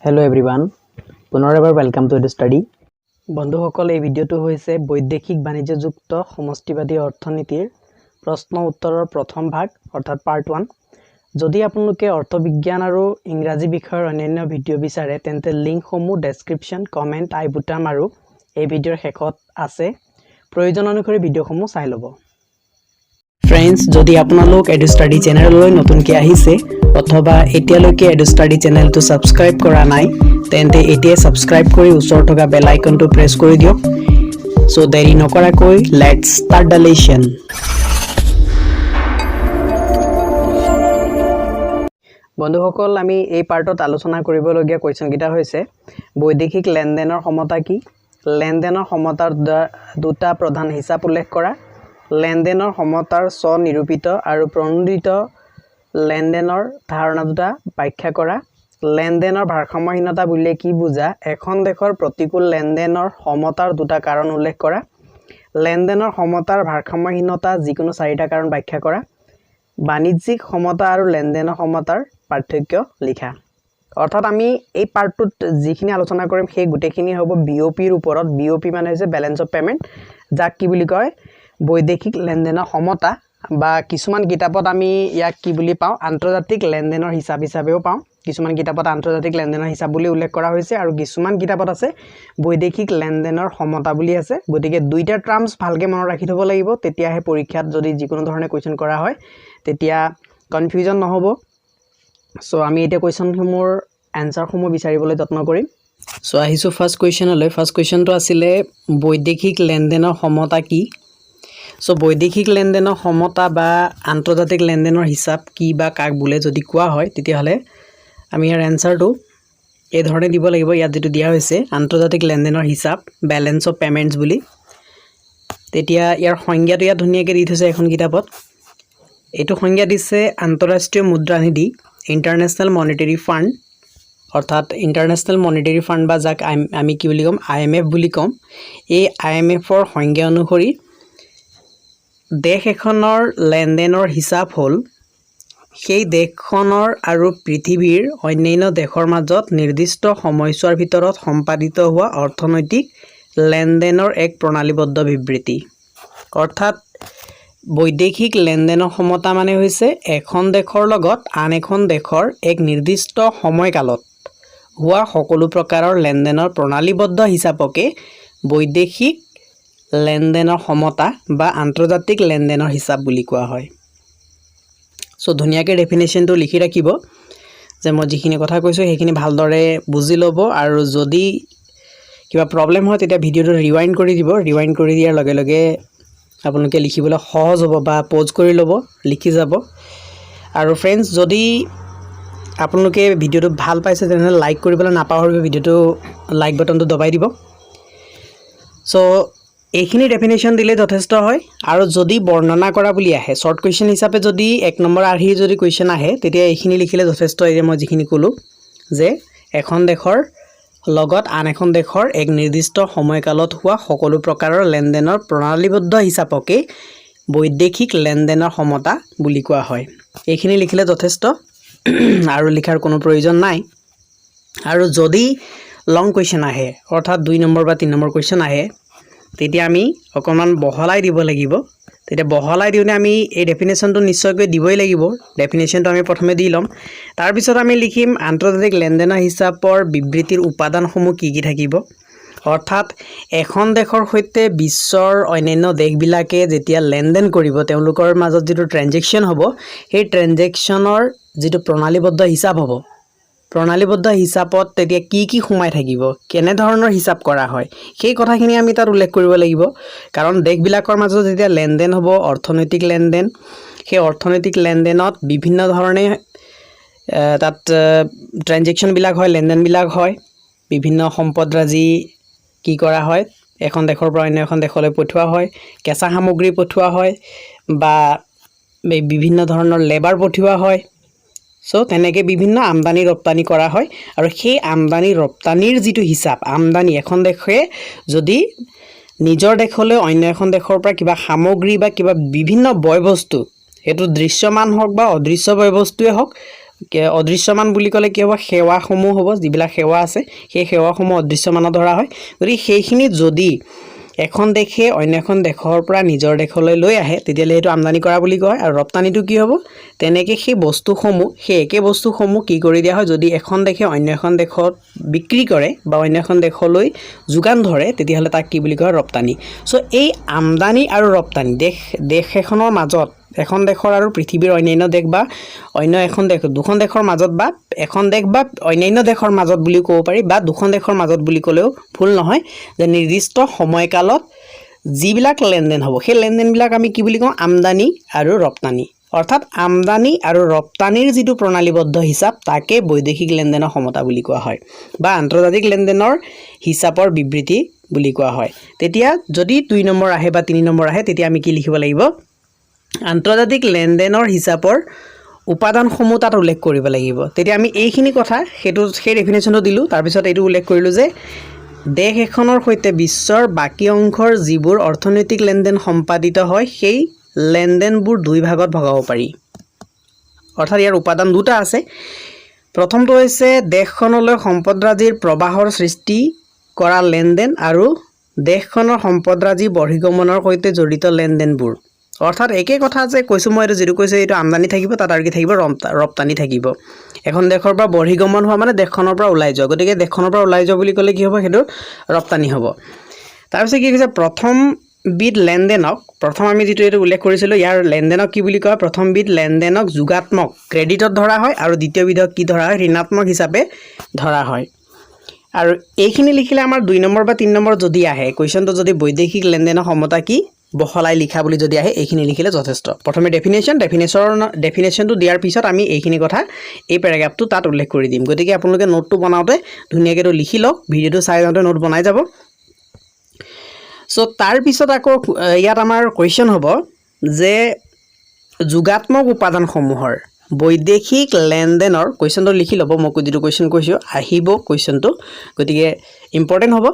Hello everyone, পুনৰ এবাৰ welcome to the study. বন্ধুসকল এই ভিডিঅটো হৈছে বৈদেশিক বাণিজ্যযুক্ত সমষ্টিবাদী অৰ্থনীতিৰ প্ৰশ্ন উত্তৰৰ প্ৰথম ভাগ অৰ্থাৎ পাৰ্ট 1. যদি আপোনালোকে অৰ্থবিজ্ঞান আৰু ইংৰাজী বিষয়ৰ অন্যান্য ভিডিঅ বিচাৰে তেন্তে লিংকসমূহ ডেসক্ৰিপচন, কমেন্ট, আই বুটাম আৰু এই ভিডিঅৰ শেষত আছে। প্ৰয়োজন অনুসৰি ভিডিঅসমূহ চাই ল'ব। Friends, যদি আপোনালোক এডুষ্টাডি চেনেললৈ নতুনকৈ আহিছে অথবা এতিয়ালৈকে এডুষ্টাডি চেনেলটো সাবস্ক্ৰাইব কৰা নাই তেন্তে এতিয়া সাবস্ক্ৰাইব কৰি ওচৰত থকা বেল আইকনটো প্ৰেছ কৰি দিয়ক। সো দেৰি নকৰাকৈ লেটস ষ্টাৰ্ট দ্য লেসন। বন্ধুসকল আমি এই পাৰ্টত আলোচনা কৰিবলগীয়া কোৱেশ্চন কিটা হৈছে বৈদেশিক লেনদেনৰ সমতা কি, লেনদেনৰ সমতাৰ দুটা প্ৰধান হিচাপ উল্লেখ কৰা, লেনদেনৰ সমতাৰ স্বনিৰূপিত আৰু প্ৰণোদিত লেনদেনৰ ধাৰণা দুটা ব্যাখ্যা কৰা, লেনদেনৰ ভাৰসাম্যহীনতা বুলিলে কি বুজা, এখন দেশৰ প্ৰতিকূল লেনদেনৰ সমতাৰ দুটা কাৰণ উল্লেখ কৰা, লেনদেনৰ সমতাৰ ভাৰসাম্যহীনতা যিকোনো চাৰিটা কাৰণ ব্যাখ্যা কৰা, বাণিজ্যিক সমতা আৰু লেনদেনৰ সমতাৰ পাৰ্থক্য লিখা। অৰ্থাৎ আমি এই পাৰ্টটোত যিখিনি আলোচনা কৰিম সেই গোটেইখিনি হ'ব বিওপিৰ ওপৰত। বিওপি মানে হৈছে বেলেন্স অফ পেমেন্ট, যাক কি বুলি কয় বৈদেশিক লেনদেনৰ সমতা, বা কিছুমান কিতাপত আমি ইয়াক কি বুলি পাওঁ আন্তৰ্জাতিক লেনদেনৰ হিচাপ হিচাপেও পাওঁ। কিছুমান কিতাপত আন্তৰ্জাতিক লেনদেনৰ হিচাপ বুলি উল্লেখ কৰা হৈছে আৰু কিছুমান কিতাপত আছে বৈদেশিক লেনদেনৰ সমতা বুলি আছে। গতিকে দুইটা টাৰ্মছ ভালকৈ মনত ৰাখি থব লাগিব, তেতিয়াহে পৰীক্ষাত যদি যিকোনো ধৰণে কোৱেশ্চন কৰা হয় তেতিয়া কনফিউজন নহ'ব। সো আমি এতিয়া কোৱেশ্চনসমূহৰ এনসাৰসমূহ বিচাৰিবলৈ যত্ন কৰিম। সো আহিছো ফাৰ্স্ট কোৱেশ্চনলৈ। ফাৰ্স্ট কোৱেশ্চনটো আছিলে বৈদেশিক লেনদেনৰ সমতা কি। সো বৈদেশিক লেনদেনৰ সমতা বা আন্তৰ্জাতিক লেনদেনৰ হিচাপ কি বা কাক বোলে যদি কোৱা হয় তেতিয়াহ'লে আমি ইয়াৰ এনসাৰটো এই ধৰণে দিব লাগিব। ইয়াত যেটো দিয়া হৈছে আন্তৰ্জাতিক লেনদেনৰ হিচাপ বেলেন্স অফ পেমেন্টছ বুলি, তেতিয়া ইয়াৰ সংজ্ঞাটো ইয়াত ধুনীয়াকৈ দি থৈছে এখন কিতাপত। এইটো সংজ্ঞা দিছে আন্তঃৰাষ্ট্ৰীয় মুদ্ৰানিধি, ইণ্টাৰনেশ্যনেল মনিটাৰী ফাণ্ড, অৰ্থাৎ ইণ্টাৰনেশ্যনেল মনিটাৰী ফাণ্ড বা যাক আমি কি বুলি ক'ম IMF বুলি ক'ম। এই IMFৰ সংজ্ঞা অনুসৰি দেশ এখনৰ লেনদেনৰ হিচাপ হ'ল সেই দেশখনৰ আৰু পৃথিৱীৰ অন্যান্য দেশৰ মাজত নিৰ্দিষ্ট সময়ছোৱাৰ ভিতৰত সম্পাদিত হোৱা অৰ্থনৈতিক লেনদেনৰ এক প্ৰণালীবদ্ধ বিবৃতি। অৰ্থাৎ বৈদেশিক লেনদেনৰ সমতা মানে হৈছে এখন দেশৰ লগত আন এখন দেশৰ এক নিৰ্দিষ্ট সময়কালত হোৱা সকলো প্ৰকাৰৰ লেনদেনৰ প্ৰণালীবদ্ধ হিচাপকে বৈদেশিক লেনদেনৰ সমতা বা আন্তৰ্জাতিক লেনদেনৰ হিচাপ বুলি কোৱা হয়। সো ধুনীয়াকৈ ডেফিনেশ্যনটো লিখি ৰাখিব যে মই যিখিনি কথা কৈছোঁ সেইখিনি ভালদৰে বুজি ল'ব, আৰু যদি কিবা প্ৰব্লেম হয় তেতিয়া ভিডিঅ'টো ৰিৱাইণ্ড কৰি দিব। ৰিৱাইণ্ড কৰি দিয়াৰ লগে লগে আপোনালোকে লিখিবলৈ সহজ হ'ব বা পজ কৰি ল'ব, লিখি যাব। আৰু ফ্ৰেণ্ডছ, যদি আপোনালোকে ভিডিঅ'টো ভাল পাইছে তেনেহ'লে লাইক কৰিবলৈ নাপাহৰিব, ভিডিঅ'টো লাইক বাটনটো দবাই দিব। সো এইখিনি ডেফিনেশ্যন দিলে যথেষ্ট হয়। আৰু যদি বৰ্ণনা কৰা বুলি আহে শৰ্ট কুৱেশ্যন হিচাপে যদি 1 নম্বৰ আৰ্হি যদি কুৱেশ্যন আহে তেতিয়া এইখিনি লিখিলে যথেষ্ট। এই মই যিখিনি ক'লোঁ যে এখন দেশৰ লগত আন এখন দেশৰ এক নিৰ্দিষ্ট সময়কালত হোৱা সকলো প্ৰকাৰৰ লেনদেনৰ প্ৰণালীবদ্ধ হিচাপকে বৈদেশিক লেনদেনৰ সমতা বুলি কোৱা হয়। এইখিনি লিখিলে যথেষ্ট আৰু লিখাৰ কোনো প্ৰয়োজন নাই। আৰু যদি লং কুৱেশ্যন আহে অৰ্থাৎ 2 নম্বৰ বা 3 নম্বৰ কুৱেশ্যন আহে তেতিয়া আমি অকণমান বহলাই দিব লাগিব। তেতিয়া বহলাই দিওঁতে আমি এই ডেফিনেশ্যনটো নিশ্চয়কৈ দিবই লাগিব। ডেফিনেশ্যনটো আমি প্ৰথমে দি ল'ম, তাৰপিছত আমি লিখিম আন্তৰ্জাতিক লেনদেনৰ হিচাপৰ বিবৃতিৰ উপাদানসমূহ কি কি থাকিব। অৰ্থাৎ এখন দেশৰ সৈতে বিশ্বৰ অন্যান্য দেশবিলাকে যেতিয়া লেনদেন কৰিব তেওঁলোকৰ মাজত যিটো ট্ৰেনজেকশ্যন হ'ব সেই ট্ৰেনজেকশ্যনৰ যিটো প্ৰণালীবদ্ধ হিচাপ হ'ব, প্ৰণালীবদ্ধ হিচাপত তেতিয়া কি কি সোমাই থাকিব, কেনেধৰণৰ হিচাপ কৰা হয় সেই কথাখিনি আমি তাত উল্লেখ কৰিব লাগিব। কাৰণ দেশবিলাকৰ মাজত যেতিয়া লেনদেন হ'ব অৰ্থনৈতিক লেনদেন, সেই অৰ্থনৈতিক লেনদেনত বিভিন্ন ধৰণে তাত ট্ৰেনজেকশ্যনবিলাক হয়, লেনদেনবিলাক হয়। বিভিন্ন সম্পদৰাজি কি কৰা হয় এখন দেশৰ পৰা অন্য এখন দেশলৈ পঠোৱা হয়, কেঁচা সামগ্ৰী পঠোৱা হয় বা বিভিন্ন ধৰণৰ লেবাৰ পঠোৱা হয়। সো তেনেকৈ বিভিন্ন আমদানি ৰপ্তানি কৰা হয়, আৰু সেই আমদানি ৰপ্তানিৰ যিটো হিচাপ, আমদানি এখন দেশে যদি নিজৰ দেশলৈ অন্য এখন দেশৰ পৰা কিবা সামগ্ৰী বা কিবা বিভিন্ন বয় বস্তু, সেইটো দৃশ্যমান হওক বা অদৃশ্য বয় বস্তুৱে হওক, অদৃশ্যমান বুলি ক'লে কি হ'ব সেৱাসমূহ হ'ব যিবিলাক সেৱা আছে সেই সেৱাসমূহ অদৃশ্যমানত ধৰা হয় গতিকে সেইখিনি যদি এখন দেশে অন্য এখন দেশৰ পৰা নিজৰ দেশলৈ লৈ আহে তেতিয়ালে সেইটো আমদানি কৰা বুলি কয় আৰু ৰপ্তানিটো কি হ'ব তেনেকে সেই বস্তুসমূহ সেই একে বস্তুসমূহ কি কৰি দিয়া হয় যদি এখন দেশে অন্য এখন দেশত বিক্ৰী কৰে বা অন্য এখন দেশলৈ যোগান ধৰে তেতিয়াহ'লে তাক কি বুলি কয় ৰপ্তানি সো এই আমদানি আৰু ৰপ্তানি দেশ এখনৰ মাজত এখন দেশৰ আৰু পৃথিৱীৰ অন্যান্য দেশ বা অন্য এখন দেশ দুখন দেশৰ মাজত বা এখন দেশ বা অন্যান্য দেশৰ মাজত বুলি ক'ব পাৰি বা দুখন দেশৰ মাজত বুলি ক'লেও ভুল নহয় যে নিৰ্দিষ্ট সময়কালত যিবিলাক লেনদেন হ'ব সেই লেনদেনবিলাক আমি কি বুলি কওঁ আমদানি আৰু ৰপ্তানি অৰ্থাৎ আমদানি আৰু ৰপ্তানিৰ যিটো প্ৰণালীবদ্ধ হিচাপ তাকে বৈদেশিক লেনদেনৰ সমতা বুলি কোৱা হয় বা আন্তৰ্জাতিক লেনদেনৰ হিচাপৰ বিবৃতি বুলি কোৱা হয় তেতিয়া যদি 2 নম্বৰ আহে বা 3 নম্বৰ আহে তেতিয়া আমি কি লিখিব লাগিব আন্তৰ্জাতিক লেনদেনৰ হিচাপৰ উপাদানসমূহ তাত উল্লেখ কৰিব লাগিব তেতিয়া আমি এইখিনি কথা সেই ডেফিনেশ্যনটো দিলোঁ তাৰপিছত এইটো উল্লেখ কৰিলোঁ যে দেশ এখনৰ সৈতে বিশ্বৰ বাকী অংশৰ যিবোৰ অৰ্থনৈতিক লেনদেন সম্পাদিত হয় সেই লেনদেনবোৰ দুই ভাগত ভগাব পাৰি অৰ্থাৎ ইয়াৰ উপাদান দুটা আছে প্ৰথমটো হৈছে দেশখনলৈ সম্পদৰাজিৰ প্ৰবাহৰ সৃষ্টি কৰা লেনদেন আৰু দেশখনৰ সম্পদৰাজি বৰ্হিগমনৰ সৈতে জড়িত লেনদেনবোৰ অৰ্থাৎ একে কথা যে কৈছোঁ মই এইটো যেটো কৈছোঁ এইটো আমদানি থাকিব তাত আৰু কি থাকিব ৰপ্তানি থাকিব এখন দেশৰ পৰা বৰ্হিগমন হোৱা মানে দেশখনৰ পৰা ওলাই যোৱা গতিকে দেশখনৰ পৰা ওলাই যোৱা বুলি ক'লে কি হ'ব সেইটো ৰপ্তানি হ'ব তাৰপিছত কি কৈছে প্ৰথম বিধ লেনদেনক প্ৰথম আমি যেটো এইটো উল্লেখ কৰিছিলোঁ ইয়াৰ লেনদেনক কি বুলি কয় প্ৰথম বিধ লেনদেনক যোগাত্মক ক্ৰেডিটত ধৰা হয় আৰু দ্বিতীয় বিধক কি ধৰা হয় ঋণাত্মক হিচাপে ধৰা হয় আৰু এইখিনি লিখিলে আমাৰ 2 নম্বৰ বা 3 নম্বৰ যদি আহে কোৱেশ্চনটো যদি বৈদেশিক লেনদেনৰ সমতা কি বহলাই লিখা বুলি যদি আহে এইখিনি লিখিলে যথেষ্ট প্ৰথমে ডেফিনেশ্যনটো দিয়াৰ পিছত আমি এইখিনি কথা এই প্যাৰাগ্ৰাফটো তাত উল্লেখ কৰি দিম গতিকে আপোনালোকে নোটটো বনাওতে ধুনীয়াকৈ তো লিখি লওক ভিডিওটো চাই যাওঁতে নোট বনাই যাব সো তাৰ পিছত আকৌ ইয়াত আমাৰ কোৱেশ্চন হ'ব যে যোগাত্মক উপাদানসমূহৰ বৈদেশিক লেনদেনৰ কোৱেশ্চনটো লিখি ল'ব মই যেটো কোৱেশ্চন কৈছোঁ আহিব কোৱেশ্চনটো গতিকে ইম্পৰ্টেন্ট হ'ব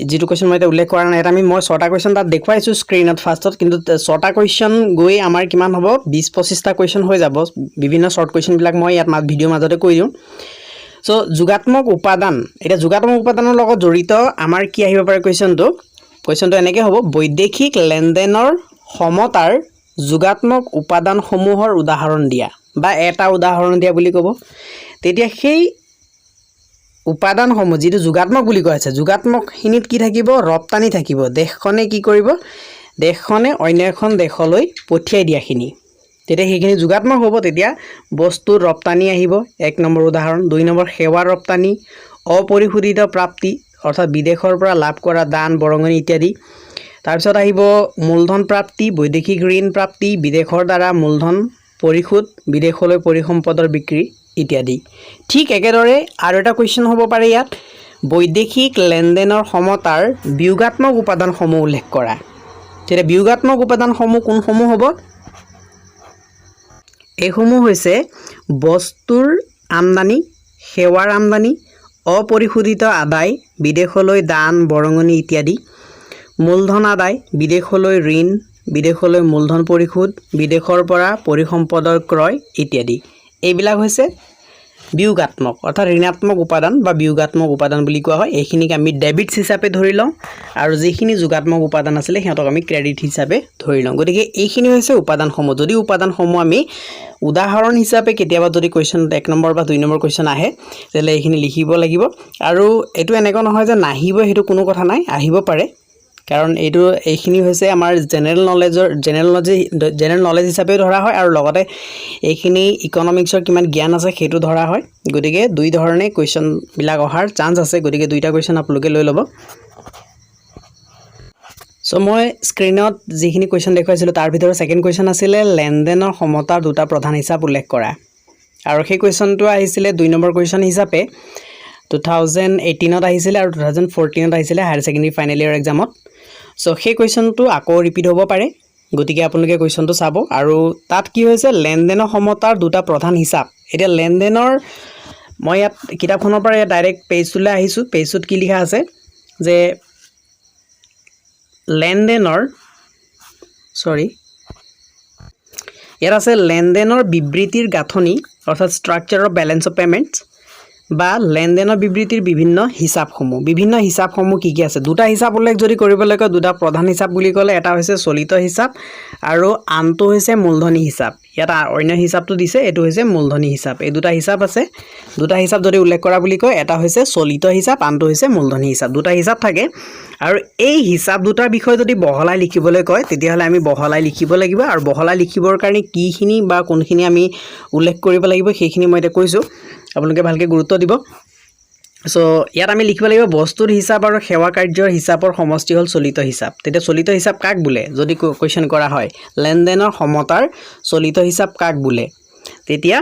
যেটো কোৱেশ্চন মই উল্লেখ কৰা নাই এটা মই 6টা কোৱেশ্চন তাত দেখুৱাইছোঁ স্ক্ৰীনত ফাৰ্ষ্টত কিন্তু 6টা কোৱেশ্চন গৈ আমাৰ কিমান হ'ব 20-25টা কোৱেশ্চন হৈ যাব বিভিন্ন শৰ্ট কোৱেশ্চন বিলাক মই ইয়াত ভিডিও মাজতে কৈ দিওঁ সো যোগাত্মক উপাদান এটা যোগাত্মক উপাদানৰ লগত জড়িত আমাৰ কি আহিব পাৰে কোৱেশ্চনটো এনেকৈ হ'ব বৈদেশিক লেনদেনৰ সমতাৰ যোগাত্মক উপাদানসমূহৰ উদাহৰণ দিয়া বা এটা উদাহৰণ দিয়া বুলি ক'ব তেতিয়া সেই উপাদানসমূহ যেটো যোগাত্মক বুলি কোৱা আছে যোগাত্মকখিনিত কি থাকিব ৰপ্তানি থাকিব দেশখনে কি কৰিব দেশখনে অন্য এখন দেশলৈ পঠিয়াই দিয়াখিনি তেতিয়া সেইখিনি যোগাত্মক হ'ব তেতিয়া বস্তুৰ ৰপ্তানি আহিব 1 নম্বৰ উদাহৰণ 2 নম্বৰ সেৱা ৰপ্তানি অপৰিশোধিত প্ৰাপ্তি অৰ্থাৎ বিদেশৰ পৰা লাভ কৰা দান বৰঙনি ইত্যাদি তাৰপিছত আহিব মূলধন প্ৰাপ্তি বৈদেশিক ঋণ প্ৰাপ্তি বিদেশৰ দ্বাৰা মূলধন পৰিশোধ বিদেশলৈ পৰিসম্পদৰ বিক্ৰী ইত্যাদি ঠিক একেদৰে আৰু এটা কোৱেশ্চন হ'ব পাৰে ইয়াত বৈদেশিক লেনদেনৰ সমতাৰ বিয়োগাত্মক উপাদানসমূহ উল্লেখ কৰা তেতিয়া বিয়োগাত্মক উপাদানসমূহ কোনসমূহ হ'ব এইসমূহ হৈছে বস্তুৰ আমদানি সেৱাৰ আমদানি অপৰিশোধিত আদায় বিদেশলৈ দান বৰঙনি ইত্যাদি মূলধন আদায় বিদেশলৈ ঋণ বিদেশলৈ মূলধন পৰিশোধ বিদেশৰ পৰা পৰিসম্পদৰ ক্ৰয় ইত্যাদি এইবিলাক হৈছে বিয়োগাত্মক অৰ্থাৎ ঋণাত্মক উপাদান বা বিয়োগাত্মক উপাদান বুলি কোৱা হয় এইখিনিক আমি ডেবিটছ হিচাপে ধৰি লওঁ আৰু যিখিনি যোগাত্মক উপাদান আছিলে সিহঁতক আমি ক্ৰেডিট হিচাপে ধৰি লওঁ গতিকে এইখিনি হৈছে উপাদানসমূহ যদি উপাদানসমূহ আমি উদাহৰণ হিচাপে কেতিয়াবা যদি কোৱেশ্চন 1 নম্বৰ বা 2 নম্বৰ কোৱেশ্চন আহে তেলে এইখিনি লিখিব লাগিব আৰু এটো এনেকৈ নহয় যে নাহিব হেতু কোনো কথা নাই আহিব পাৰে কাৰণ এইখিনি হৈছে আমাৰ জেনেৰেল নলেজ হিচাপে ধৰা হয় আৰু লগতে এইখিনি ইকনমিক্সৰ কিমান জ্ঞান আছে হেতু ধৰা হয় গতিকে দুই ধৰণে কোৱেশ্চন বিলাক অহাৰ চান্স আছে গতিকে দুইটা কোৱেশ্চন আপোনালোকে লৈ ল'ব সো মই স্ক্ৰীনত যিখিনি কোৱেশ্চন দেখুৱাইছিলোঁ তাৰ ভিতৰত সেকেন্ড কোৱেশ্চন আছিলে লেনদেনৰ সমতাৰ দুটা প্ৰধান হিচাপ উল্লেখ কৰা আৰু সেই কোৱেশ্চনটো আহিছিলে 2 নম্বৰ কোৱেশ্চন হিচাপে 2018ত আহিছিলে আৰু 2014ত আহিছিলে হায়াৰ সেকেন্ডাৰী ফাইনেল ইয়াৰ এক্সামত সো সেই কোৱেশ্চনটো আকৌ ৰিপিট হ'ব পাৰে গতিকে আপোনালোকে কোৱেশ্চনটো চাব আৰু তাত কি হৈছে লেনদেনৰ সমতাৰ দুটা প্ৰধান হিচাপ এটা লেনদেনৰ মই ইয়াত কিতাপখনৰ পৰা ডাইৰেক্ট পেজলৈ আহিছোঁ পেজত কি লিখা আছে যে লেনদেনৰ ইয়াত আছে লেনদেনৰ বিবৃতিৰ গাঁথনি অৰ্থাৎ structure of balance of payments বা লেনদেনৰ বিবৃতিৰ বিভিন্ন হিচাপসমূহ কি আছে দুটা হিচাপ উল্লেখ যদি কৰিবলৈ কয় দুটা প্ৰধান হিচাপ বুলি ক'লে এটা হৈছে চলিত হিচাপ আৰু আনটো হৈছে মূলধনী হিচাপ ইয়াত অন্য হিচাপটো দিছে এটো হৈছে মূলধনী হিচাপ এই দুটা হিচাপ আছে দুটা হিচাপ যদি উল্লেখ কৰা বুলি কয় এটা হৈছে চলিত হিচাপ আনটো হৈছে মূলধনী হিচাপ দুটা হিচাপ থাকে আৰু এই হিচাপ দুটাৰ বিষয়ে যদি বহলাই লিখিবলৈ কয় তেতিয়াহলে আমি বহলাই লিখিব লাগিব আৰু বহলাই লিখিবৰ কাৰণে কিখিনি বা কোনখিনি আমি উল্লেখ কৰিব লাগিব সেইখিনি মই এটা কৈছো আপোনালোকে ভালকে গুৰুত্ব দিব সো ইয়াত আমি লিখিব লাগিব বস্তুৰ হিচাপ আৰু সেৱা কাৰ্যৰ হিচাপৰ সমষ্টি হল চলিত হিচাপ তেতিয়া চলিত হিচাপ কাক বোলে যদি কোৱেশ্চন কৰা হয় লেনদেনৰ সমতাৰ চলিত হিচাপ কাক বোলে তেতিয়া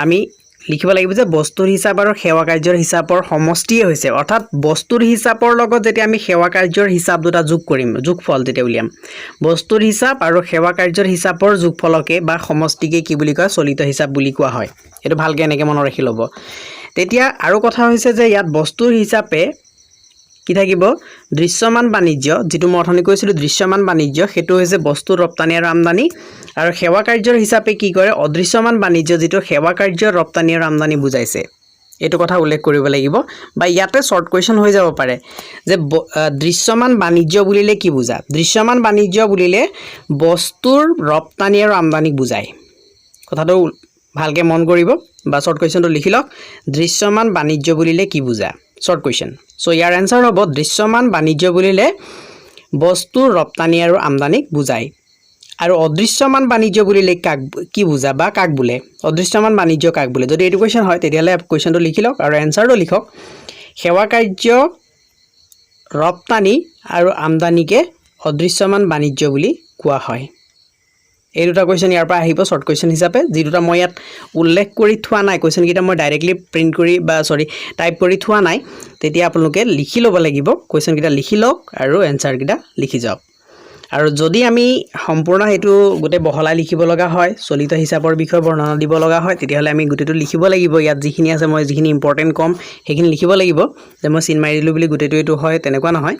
আমি লিখিব লাগিব যে বস্তুৰ হিচাপ আৰু সেৱা কাৰ্যৰ হিচাপৰ সমষ্টিয়ে হৈছে অৰ্থাৎ বস্তুৰ হিচাপৰ লগত যেতিয়া আমি সেৱা কাৰ্যৰ হিচাপ দুটা যোগ কৰিম যোগফল তেতিয়া উলিয়াম বস্তুৰ হিচাপ আৰু সেৱা কাৰ্যৰ হিচাপৰ যোগফলকে বা সমষ্টিকে কি বুলি কয় চলিত হিচাপ বুলি কোৱা হয় এটো ভালকে এনেকে মনত ৰাখি ল'ব তেতিয়া আৰু কথা হৈছে যে ইয়াত বস্তুৰ হিচাপে কি থাকিব দৃশ্যমান বাণিজ্য যেটো মই অথনি কৈছিলো দৃশ্যমান বাণিজ্য হেতু হৈছে বস্তু ৰপ্তানি আৰু আমদানি আৰু সেৱা কাৰ্যৰ হিচাপে কি কৰে অদৃশ্যমান বাণিজ্য যেটো সেৱা কাৰ্য ৰপ্তানি আৰু আমদানি বুজাইছে এটো কথা উল্লেখ কৰিব লাগিব বা ইয়াতে শৰ্ট কোৱেশ্চন হৈ যাব পাৰে যে দৃশ্যমান বাণিজ্য বুলিলে কি বুজা দৃশ্যমান বাণিজ্য বুলিলে বস্তুৰ ৰপ্তানি আৰু আমদানিক বুজায় কথাটো ভালকে মন কৰিব বা শৰ্ট কোৱেশ্চনটো লিখি লওক দৃশ্যমান বাণিজ্য বুলিলে কি বুজা শৰ্ট কোৱেশ্চন সো ইয়াৰ আনসাৰ হ'ব দৃশ্যমান বাণিজ্য বুলিলে বস্তুৰ ৰপ্তানি আৰু আমদানিক বুজায় আৰু অদৃশ্যমান বাণিজ্য বুলিলে কাক কি বুজা বা কাক বোলে অদৃশ্যমান বাণিজ্য কাক বোলে যদি এটো কোৱেশ্চন হয় তেতিয়ালে কোৱেশ্চনটো লিখি লওক আৰু আনসাৰটো লিখক সেৱা কাৰ্য ৰপ্তানি আৰু আমদানিকে অদৃশ্যমান বাণিজ্য বুলি কোৱা হয় এই দুটা কোৱেশ্চন ইয়াৰ পৰা আহিব শৰ্ট কোৱেশ্চন হিচাপে যি দুটা মই ইয়াত উল্লেখ কৰি থোৱা নাই কোৱেশ্চন কিটা মই ডাইৰেক্টলি প্ৰিন্ট কৰি বা টাইপ কৰি থোৱা নাই তেতিয়া আপোনালোকে লিখি ল'ব লাগিব কোৱেশ্চন কিটা লিখি লওক আৰু আনসাৰ কিটা লিখি যাওক আৰু যদি আমি সম্পূৰ্ণ হেতু গটে বহলাই লিখিব লগা হয় চলিত হিচাপৰ বিষয়ে বৰ্ণনা দিব লগা হয় তেতিয়াহলে আমি গটেটো লিখিব লাগিব ইয়াত যিখিনি আছে মই যিখিনি ইম্পৰ্টেন্ট কম সেইখিনি লিখিব লাগিব যে মই চিন মাৰি দিলো বুলি গটেটো এটো হয় তেনেকুৱা নহয়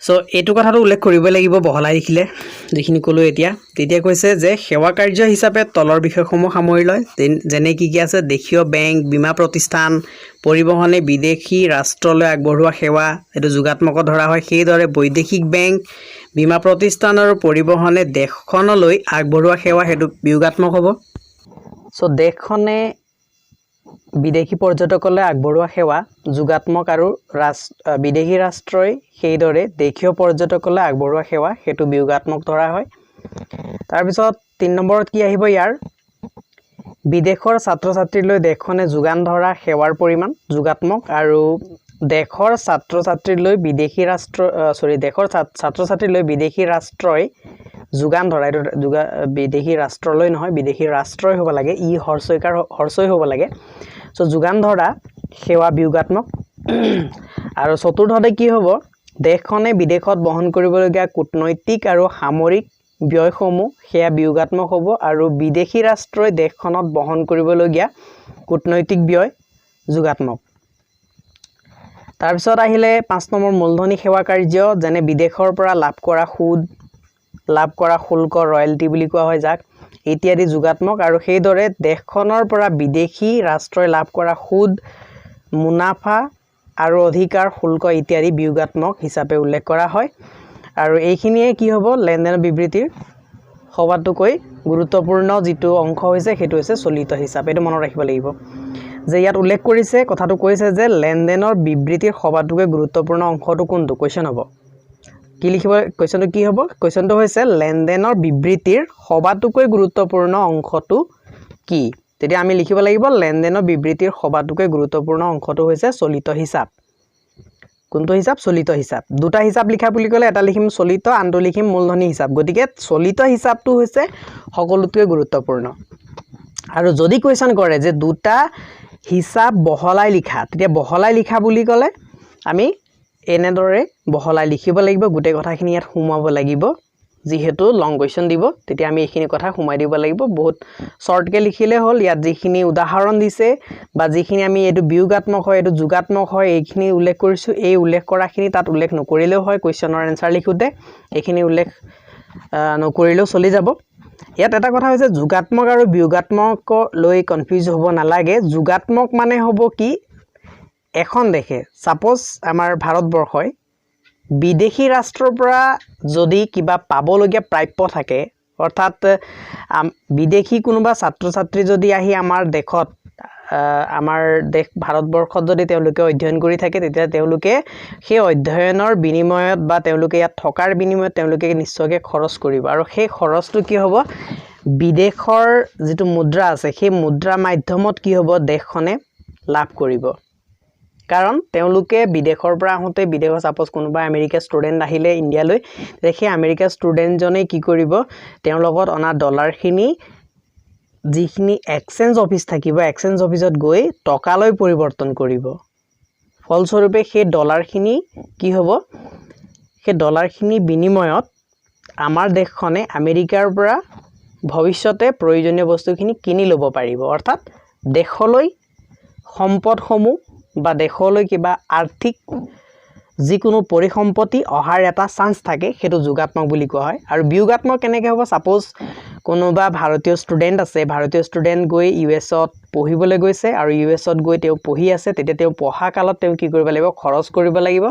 সো এটো কথাটো উল্লেখ কৰিব লাগিব বহলাই লিখিলে যিখিনি কলো এতিয়া তেতিয়া কৈছে যে সেৱা কাৰ্য হিচাপে তলৰ বিষয়সমূহ সামৰি লয় যেনে কি আছে দেশীয় বেংক বীমা প্ৰতিষ্ঠান পৰিবহনে বিদেশী ৰাষ্ট্ৰলৈ আগবঢ়োৱা সেৱা এটো যোগাত্মক ধৰা হয় সেইদৰে বৈদেশিক বেংক বীমা প্ৰতিষ্ঠান আৰু পৰিবহনে দেশখনলৈ আগবঢ়োৱা সেৱা হেতু বিয়োগাত্মক হ'ব সো দেশখনে বিদেশী পৰ্যটকলৈ আগবঢ়োৱা সেৱা যোগাত্মক আৰু বিদেশী ৰাষ্ট্ৰই সেইদৰে দেশীয় পৰ্যটকলৈ আগবঢ়োৱা সেৱা হেতু বিয়োগাত্মক ধৰা হয় তাৰ পিছত 3 নম্বৰত কি আহিব ইয়াৰ বিদেশৰ ছাত্ৰ ছাত্ৰীলৈ দেশখনে যোগান ধৰা সেৱাৰ পৰিমাণ যোগাত্মক আৰু দেশৰ ছাত্ৰ ছাত্ৰীলৈ বিদেশী ৰাষ্ট্ৰই যোগান ধৰা এটো বিদেশী ৰাষ্ট্ৰলৈ নহয় বিদেশী ৰাষ্ট্ৰই হ'ব লাগে ই হৰসৈ হ'ব লাগে সো যোগান ধৰা সেৱা বিয়োগাত্মক আৰু চতুৰ্থতে কি হ'ব দেশখনে বিদেশত বহন কৰিবলগীয়া কূটনৈতিক আৰু সামৰিক ব্যয়সমূহ সেয়া বিয়োগাত্মক হ'ব আৰু বিদেশী ৰাষ্ট্ৰই দেশখনত বহন কৰিবলগীয়া কূটনৈতিক ব্যয় যোগাত্মক তাৰ পিছত আহিলে 5 নম্বৰ মূলধনী সেৱা কাৰ্য যেনে বিদেশৰ পৰা লাভ কৰা শুল্ক ৰয়েলটি বুলি কোৱা হয় যাক ইত্যাদি যোগাত্মক আৰু সেইদৰে দেশখনৰ পৰা বিদেশী ৰাষ্ট্ৰই লাভ কৰা সুদ মুনাফা আৰু অধিকাৰ শুল্ক ইত্যাদি বিয়োগাত্মক হিচাপে উল্লেখ কৰা হয় আৰু এইখিনিয়ে কি হ'ব লেনদেনৰ বিবৃতিৰ সবাতোকৈ গুৰুত্বপূৰ্ণ যেটো অংশ হৈছে হেতু হৈছে চলিত হিচাপ এটো মনত ৰাখিব লাগিব যে ইয়াত উল্লেখ কৰিছে কথাটো কৈছে যে লেনদেনৰ বিবৃতিৰ সবাতোকৈ গুৰুত্বপূৰ্ণ অংশটো কোনটো কোৱেশ্চন হ'ব কি লিখিব কোৱেশ্চনটো কি হ'ব কোৱেশ্চনটো হৈছে লেনদেনৰ বিবৃতিৰ সবাতোকৈ গুৰুত্বপূৰ্ণ অংশটো কি তেতিয়া আমি লিখিব লাগিব লেনদেনৰ বিবৃতিৰ সবাতোকৈ গুৰুত্বপূৰ্ণ অংশটো হৈছে চলিত হিচাপ কোনটো হিচাপ চলিত হিচাপ দুটা হিচাপ লিখা বুলি ক'লে এটা লিখিম চলিত আনটো লিখিম মূলধনী হিচাপ গতিকে চলিত হিচাপটো হৈছে সকলোতকৈ গুৰুত্বপূৰ্ণ আৰু যদি কোৱেশ্চন কৰে যে দুটা হিচাপ বহলাই লিখা তেতিয়া বহলাই লিখা বুলি ক'লে আমি এনেদৰে বহলাই লিখিব লাগিব গুটে কথাখিনি ইয়াত সুমাব লাগিব যেহেতু লং কোৱেশ্চন দিব তেতিয়া আমি এইখিনি কথা সুমাই দিব লাগিব বহুত শৰ্টকে লিখিলে হল ইয়াত যিখিনি উদাহৰণ দিছে বা যিখিনি আমি এটো বিয়োগাত্মক হয় এটো যোগাত্মক হয় এইখিনি উল্লেখ কৰিছো এই উল্লেখ কৰাখিনি তাত উল্লেখ নকৰিলেও হয় কোৱেশ্চনৰ আনসাৰ লিখোতে এইখিনি উল্লেখ নকৰিলেও চলি যাব ইয়াত এটা কথা হৈছে যোগাত্মক আৰু বিয়োগাত্মক লৈ কনফিউজ হ'ব নালাগে যোগাত্মক মানে হ'ব কি এখন দেশে সাপোজ আমাৰ ভাৰতবৰ্ষই বিদেশী ৰাষ্ট্ৰৰ পৰা যদি কিবা পাবলগীয়া প্ৰাপ্য থাকে অৰ্থাৎ বিদেশী কোনোবা ছাত্ৰ ছাত্ৰী যদি আহি আমাৰ দেশত আমাৰ দেশ ভাৰতবৰ্ষত যদি তেওঁলোকে অধ্যয়ন কৰি থাকে তেতিয়া তেওঁলোকে সেই অধ্যয়নৰ বিনিময়ত বা তেওঁলোকে ইয়াত থকাৰ বিনিময়ত তেওঁলোকে নিশ্চয়কৈ খৰচ কৰিব আৰু সেই খৰচটো কি হ'ব বিদেশৰ যেটো মুদ্ৰা আছে সেই মুদ্ৰা মাধ্যমত কি হ'ব দেশখনে লাভ কৰিব কাৰণ তেওঁলোকে বিদেশৰ পৰা আহোতে বিদেশৰ সাপোজ কোনোবা আমেৰিকা ষ্টুডেন্ট আহিলে ইণ্ডিয়ালৈ সেই আমেৰিকা ষ্টুডেন্টজনে কি কৰিব তেওঁৰ লগত অনা ডলাৰখিনি যিখিনি এক্সচেঞ্জ অফিস থাকিব এক্সচেঞ্জ অফিসত গৈ টকালৈ পৰিৱৰ্তন কৰিব ফলস্বৰূপে সেই ডলাৰখিনি কি হ'ব সেই ডলাৰখিনি বিনিময়ত আমাৰ দেশখনে আমেৰিকাৰ পৰা ভৱিষ্যতে প্ৰয়োজনীয় বস্তুখিনি কিনি ল'ব পাৰিব অৰ্থাৎ দেশলৈ সম্পদসমূহ বা দেশলৈ কিবা আৰ্থিক যিকোনো পৰিসম্পত্তি অহাৰ এটা চান্স থাকে হেতু যোগাত্মক বুলি কোৱা হয় আৰু বিয়োগাত্মক কেনেকৈ হ'ব সাপোজ কোনোবা ভাৰতীয় ষ্টুডেন্ট আছে ভাৰতীয় ষ্টুডেন্ট গৈ ইউএছত পঢ়িবলৈ গৈছে আৰু ইউএছত গৈ তেওঁ পঢ়ি আছে তেতিয়া তেওঁ পঢ়া কালত তেওঁ কি কৰিব লাগিব খৰচ কৰিব লাগিব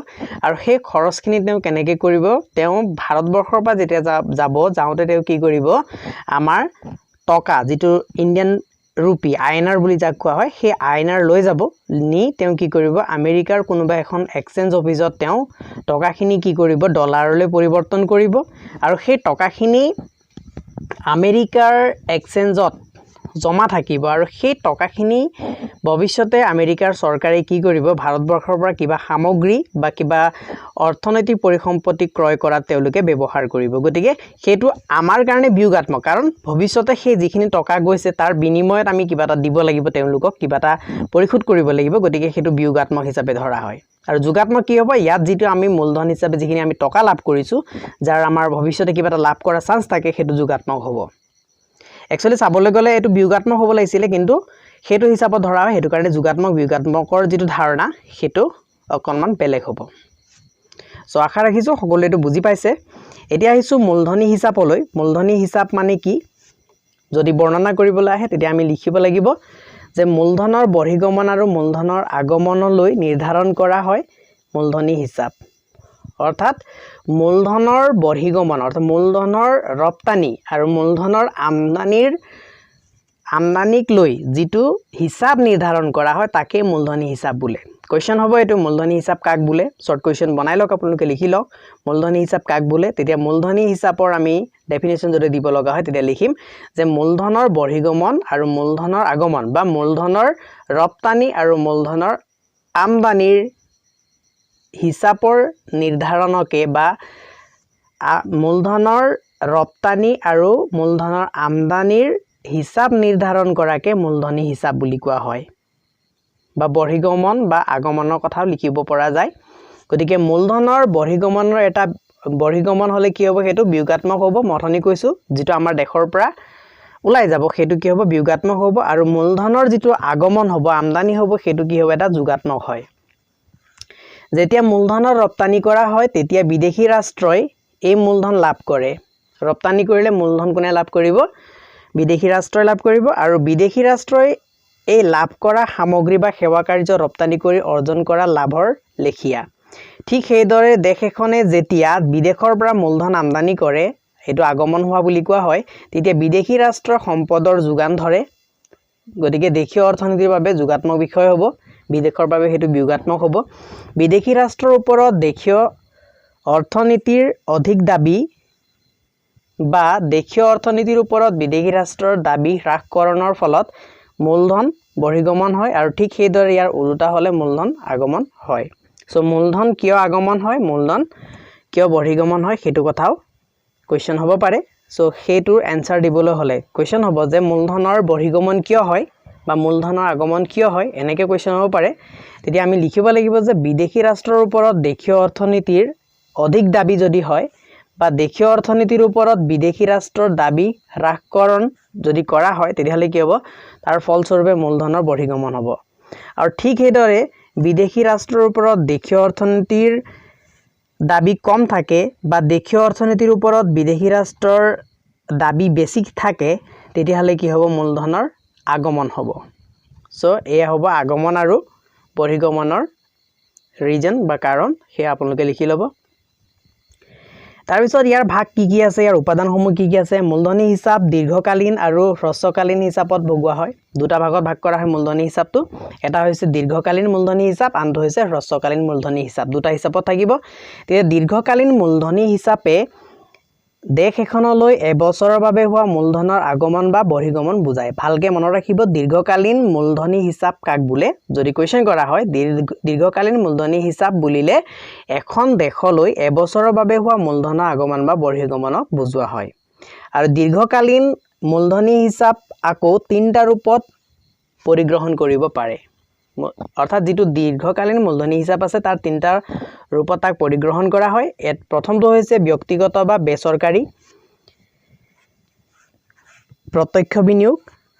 আৰু সেই খৰচখিনি তেওঁ কেনেকৈ কৰিব তেওঁ ভাৰতবৰ্ষৰ পৰা যেতিয়া যাওঁতে তেওঁ কি কৰিব আমাৰ টকা যেটো ইণ্ডিয়ান रुपी आयनार বুলি যাক কোৱা হয় সেই আয়নাৰ লৈ যাব নি তেওঁ কি কৰিব আমেৰিকাৰ কোনোবা এখন এক্সচেঞ্জ অফিসত তেওঁ টকাখিনি কি কৰিব ডলাৰলৈ পৰিৱৰ্তন কৰিব আৰু সেই টকাখিনি আমেৰিকাৰ এক্সচেঞ্জত জমা থাকিব আৰু সেই টকাখিনি ভৱিষ্যতে আমেৰিকাৰ চৰকাৰে কি কৰিব ভাৰতবৰ্ষৰ পৰা কিবা সামগ্ৰী বা কিবা অৰ্থনৈতিক পৰিসম্পত্তি ক্ৰয় কৰাত তেওঁলোকে ব্যৱহাৰ কৰিব গতিকে হেতু আমাৰ কাৰণে বিয়োগাত্মক কাৰণ ভৱিষ্যতে সেই যিখিনি টকা গৈছে তাৰ বিনিময়ত আমি কিবা এটা দিব লাগিব তেওঁলোকক কিবা এটা পৰিশোধ কৰিব লাগিব গতিকে হেতু বিয়োগাত্মক হিচাপে ধৰা হয় আৰু যোগাত্মক কি হ'ব ইয়াত যেটো আমি মূলধন হিচাপে যিখিনি আমি টকা লাভ কৰিছো যাৰ আমাৰ ভৱিষ্যতে কিবা এটা লাভ কৰা চান্স থাকে হেতু যোগাত্মক হ'ব एक्चुअली চাবলৈ গলে এটো বিয়োগাত্মক হ'ব লাগিছিল কিন্তু হেতু হিচাপত ধৰা হয় হেতু কাৰণে যোগাত্মক বিয়োগাত্মকৰ যেটো ধাৰণা হেতু অকনমান বেলেগ হ'ব সো আশা ৰাখিছো সকলোৱে এটো বুজি পাইছে এতিয়া আহিছো মূলধনী হিচাপলৈ মূলধনী হিচাপ মানে কি যদি বৰ্ণনা কৰিবলৈ আহে তেতিয়া আমি লিখিব লাগিব যে মূলধনৰ বহিৰ্গমন আৰু মূলধনৰ আগমনলৈ নিৰ্ধাৰণ কৰা হয় মূলধনী হিচাপ অৰ্থাৎ মূলধনৰ বহিৰ্গমন অৰ্থাৎ মূলধনৰ ৰপ্তানি আৰু মূলধনৰ আমদানিক লৈ যেটো হিচাপ নিৰ্ধাৰণ কৰা হয় তাকে মূলধনী হিচাপ বোলে কোৱেশ্চন হ'ব এটো মূলধনী হিচাপ কাক বোলে শৰ্ট কোৱেশ্চন বনাই লওক আপোনালোকে লিখি লওক মূলধনী হিচাপ কাক বোলে তেতিয়া মূলধনী হিচাপৰ আমি ডেফিনেশন যদি দিব লগা হয় তেতিয়া লিখিম যে মূলধনৰ বহিৰ্গমন আৰু মূলধনৰ আগমন বা মূলধনৰ ৰপ্তানি আৰু মূলধনৰ আমদানিৰ হিচাপৰ নিৰ্ধাৰণকে বা মূলধনৰ ৰপ্তানি আৰু মূলধনৰ আমদানিৰ হিচাপ নিৰ্ধাৰণ কৰাকে মূলধনী হিচাপ বুলি কোৱা হয় বা বহিৰ্গমন বা আগমনৰ কথাও লিখিব পৰা যায় গতিকে মূলধনৰ বহিৰ্গমনৰ এটা বহিৰ্গমন হলে কি হ'ব হেতু বিয়োগাত্মক হ'ব মথনি কৈছো যেটো আমাৰ দেশৰ পৰা উলাই যাব হেতু কি হ'ব বিয়োগাত্মক হ'ব আৰু মূলধনৰ যেটো আগমন হ'ব আমদানি হ'ব হেতু কি হ'ব এটা যোগাত্মক হয় যেতিয়া মূলধনৰ ৰপ্তানি কৰা হয় তেতিয়া বিদেশী ৰাষ্ট্ৰই এই মূলধন লাভ কৰে ৰপ্তানি কৰিলে মূলধন কোনে লাভ কৰিব বিদেশী ৰাষ্ট্ৰই লাভ কৰিব আৰু বিদেশী ৰাষ্ট্ৰই এই লাভ কৰা সামগ্ৰী বা সেৱা কাৰ্য ৰপ্তানি কৰি অৰ্জন কৰা লাভৰ লেখিয়া ঠিক সেইদৰে দেশ এখনে যেতিয়া বিদেশৰ পৰা মূলধন আমদানি কৰে হেতু আগমন হোৱা বুলি কোৱা হয় তেতিয়া বিদেশী ৰাষ্ট্ৰৰ সম্পদৰ যোগান ধৰে গতিকে দেশীয় অৰ্থনীতিৰ বাবে যোগাত্মক বিষয় হ'ব বিদেশৰ বাবে হেতু বিয়োগাত্মক হ'ব বিদেশী ৰাষ্ট্ৰৰ ওপৰত দেশীয় অৰ্থনীতিৰ অধিক দাবী বা দেশীয় অৰ্থনীতিৰ ওপৰত বিদেশী ৰাষ্ট্ৰৰ দাবী হ্ৰাসকৰণৰ ফলত মূলধন বহিৰ্গমন হয় আৰু ঠিক সেইদৰে ইয়াৰ উল্টা হলে মূলধন আগমন হয় সো মূলধন কিয় আগমন হয় মূলধন কিয় বহিৰ্গমন হয় হেতু কথাও কোৱেশ্চন হ'ব পাৰে সো হেতুৰ এনসাৰ দিবলৈ হলে কোৱেশ্চন হ'ব যে মূলধনৰ বহিৰ্গমন কিয় হয় বা মূলধনৰ আগমন কিয় হয় এনেকে কোৱেশ্চন হ'ব পাৰে তেতিয়া আমি লিখিব লাগিব যে বিদেশী ৰাষ্ট্ৰৰ ওপৰত দেশীয় অৰ্থনীতিৰ অধিক দাবী যদি হয় বা দেশীয় অৰ্থনীতিৰ ওপৰত বিদেশী ৰাষ্ট্ৰৰ দাবী হ্ৰাসকৰণ যদি কৰা হয় তেতিয়াহলে কি হ'ব তাৰ ফলস্বৰূপে মূলধনৰ বহিৰ্গমন হ'ব আৰু ঠিক সেইদৰে বিদেশী ৰাষ্ট্ৰৰ ওপৰত দেশীয় অৰ্থনীতিৰ দাবী কম থাকে বা দেশীয় অৰ্থনীতিৰ ওপৰত বিদেশী ৰাষ্ট্ৰৰ দাবী বেছি থাকে তেতিয়াহ'লে কি হ'ব মূলধনৰ আগমন হ'ব সো এয়া হ'ব আগমন আৰু বহিৰ্গমনৰ ৰিজন বা কাৰণ সেই আপোনালোকে লিখি ল'ব তাৰ পিছত ইয়াৰ ভাগ কি আছে ইয়াৰ উপাদানসমূহ কি আছে মূলধনী হিচাপ দীৰ্ঘকালীন আৰু হ্ৰস্বকালীন হিচাপত ভগোৱা হয় দুটা ভাগত ভাগ কৰা হয় মূলধনী হিচাপটো এটা হৈছে দীৰ্ঘকালীন মূলধনী হিচাপ আনটো হৈছে হ্ৰস্বকালীন মূলধনী হিচাপ দুটা হিচাপত থাকিব তেতিয়া দীৰ্ঘকালীন মূলধনী হিচাপে দেশ এখনলৈ এবছৰৰ বাবে হোৱা মূলধনৰ আগমন বা বহিৰ্গমন বুজায় ভালকে মনত ৰাখিব দীৰ্ঘকালীন মূলধনী হিচাপ কাক বোলে যদি কোৱেশ্চন কৰা হয় দীৰ্ঘকালীন মূলধনী হিচাপ বুলিলে এখন দেশলৈ এবছৰৰ বাবে হোৱা মূলধনৰ আগমন বা বহিৰ্গমনক বুজোৱা হয় আৰু দীৰ্ঘকালীন মূলধনী হিচাপ আকৌ তিনটা ৰূপত পৰিগ্ৰহণ কৰিব পাৰে অৰ্থাৎ যেটো দীৰ্ঘকালীন মূলধনী হিচাপ আছে তাৰ তিনটা ৰূপত তাক পৰিগ্ৰহণ কৰা হয় প্ৰথমটো হৈছে ব্যক্তিগত বা বেচৰকাৰী প্ৰত্যক্ষ বিনিয়োগ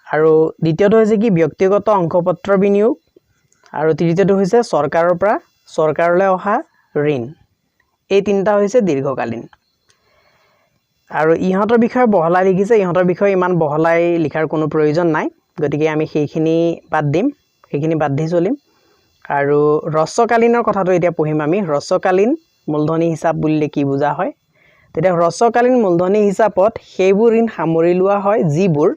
আৰু দ্বিতীয়টো হৈছে কি ব্যক্তিগত অংকপত্ৰ বিনিয়োগ আৰু তৃতীয়টো হৈছে চৰকাৰৰ পৰা চৰকাৰলৈ অহা ঋণ এই তিনটা হৈছে দীৰ্ঘকালীন আৰু ইহঁতৰ বিষয়ে বহলাই লিখিছে ইহঁতৰ বিষয়ে ইমান বহলাই লিখাৰ কোনো প্ৰয়োজন নাই গতিকে আমি সেইখিনি বাদ দিম সেইখিনি বাদ দি চলিম আৰু হ্ৰস্বকালীনৰ কথাটো এতিয়া পঢ়িম আমি হ্ৰস্বকালীন মূলধনী হিচাপ বুলিলে কি বুজা হয় তেতিয়া হ্ৰস্বকালীন মূলধনী হিচাপত সেইবোৰ ঋণ সামৰি লোৱা হয় যিবোৰ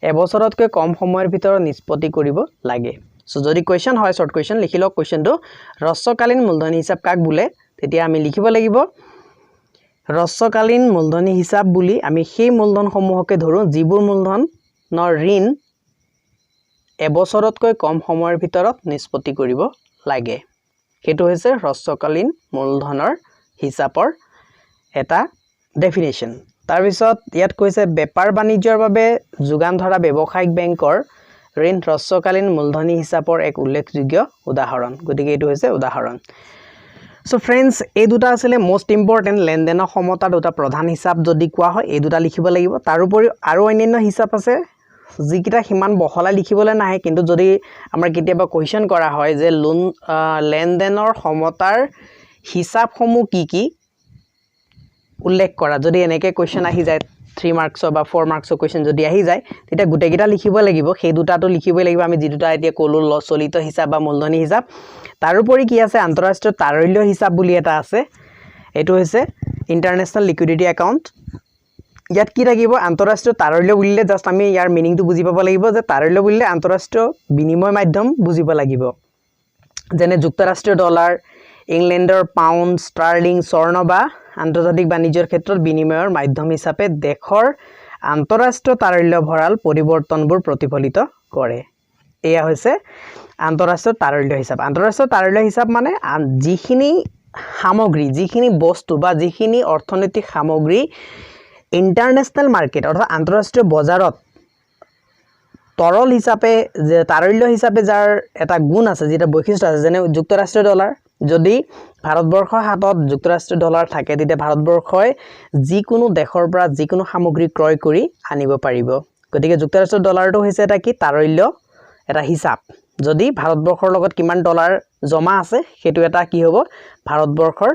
এবছৰতকৈ কম সময়ৰ ভিতৰত নিষ্পত্তি কৰিব লাগে সো যদি কোৱেশ্চন হয় শৰ্ট কোৱেশ্চন লিখি লওক কোৱেশ্চনটো হ্ৰস্বকালীন মূলধনী হিচাপ কাক বোলে তেতিয়া আমি লিখিব লাগিব হ্ৰস্বকালীন মূলধনী হিচাপ বুলি আমি সেই মূলধনসমূহকে ধৰো যিবোৰ মূলধনৰ ঋণ এবছৰতকৈ কম সময়ৰ ভিতৰত নিষ্পত্তি কৰিব লাগে সেইটো হৈছে হ্ৰস্বকালীন মূলধনৰ হিচাপৰ এটা ডেফিনেশ্যন তাৰ পিছত ইয়াত কৈছে বেপাৰ বাণিজ্যৰ বাবে যোগান ধৰা ব্যৱসায়িক বেংকৰ ঋণ হ্ৰস্বকালীন মূলধনী হিচাপৰ এক উল্লেখযোগ্য উদাহৰণ গতিকে এইটো হৈছে উদাহৰণ সো ফ্ৰেন্ডস এই দুটা আছিল মোস্ট ইম্পৰ্টেন্ট লেনদেনৰ সমতাৰ দুটা প্ৰধান হিচাপ যদি কোৱা হয় এই দুটা লিখিব লাগিব তাৰ উপৰি আৰু অন্যান্য হিচাপ আছে যিকিটা হিমান বহলাই লিখিবলৈ নাহে কিন্তু যদি আমাৰ কেতিয়াবা কোৱেশ্চন কৰা হয় যে লোন লেনদেনৰ সমতাৰ হিচাপসমূহ কি উল্লেখ কৰা যদি এনেকে কোৱেশ্চন আহি যায় 3 মাৰ্কছৰ বা 4 মাৰ্কছৰ কোৱেশ্চন যদি আহি যায় তেতিয়া গুটেকিটা লিখিব লাগিব সেই দুটাটো লিখিবই লাগিব আমি যি দুটা এতিয়া কলো চলিত হিচাপ বা মূলধনী হিচাপ তাৰ উপৰি কি আছে আন্তঃৰাষ্ট্ৰীয় তাৰল্য হিচাপ বুলি এটা আছে এটো হৈছে ইন্টাৰনেশ্যনেল লিকুইডিটি একাউন্ট ইয়াত কি থাকিব আন্তঃৰাষ্ট্ৰীয় তাৰল্য বুলিলে জাস্ট আমি ইয়াৰ মিনিংটো বুজি পাব লাগিব যে তাৰল্য বুলিলে আন্তঃৰাষ্ট্ৰীয় বিনিময় মাধ্যম বুজিব লাগিব যেনে যুক্তৰাষ্ট্ৰীয় ডলাৰ ইংলেণ্ডৰ পাউণ্ড ষ্টাৰ্লিং স্বৰ্ণ বা আন্তৰ্জাতিক বাণিজ্যৰ ক্ষেত্ৰত বিনিময়ৰ মাধ্যম হিচাপে দেশৰ আন্তঃৰাষ্ট্ৰীয় তাৰল্য ভঁৰাল পৰিৱৰ্তনবোৰ প্ৰতিফলিত কৰে এয়া হৈছে আন্তঃৰাষ্ট্ৰীয় তাৰল্য হিচাপ মানে যিখিনি সামগ্ৰী যিখিনি বস্তু বা যিখিনি অৰ্থনৈতিক সামগ্ৰী ইন্টাৰনেশ্যনেল মাৰ্কেট অৰ্থাৎ আন্তঃৰাষ্ট্ৰীয় বজাৰত তৰল হিচাপে যে তাৰল্য হিচাপে যাৰ এটা গুণ আছে যেটা বৈশিষ্ট্য আছে যেনে যুক্তৰাষ্ট্ৰীয় ডলাৰ যদি ভাৰতবৰ্ষৰ হাতত যুক্তৰাষ্ট্ৰীয় ডলাৰ থাকে তেতিয়া ভাৰতবৰ্ষই যিকোনো দেশৰ পৰা যিকোনো সামগ্ৰী ক্ৰয় কৰি আনিব পাৰিব গতিকে যুক্তৰাষ্ট্ৰীয় ডলাৰটো হৈছে এটা কি তাৰল্য এটা হিচাপ যদি ভাৰতবৰ্ষৰ লগত কিমান ডলাৰ জমা আছে হেতু এটা কি হ'ব ভাৰতবৰ্ষৰ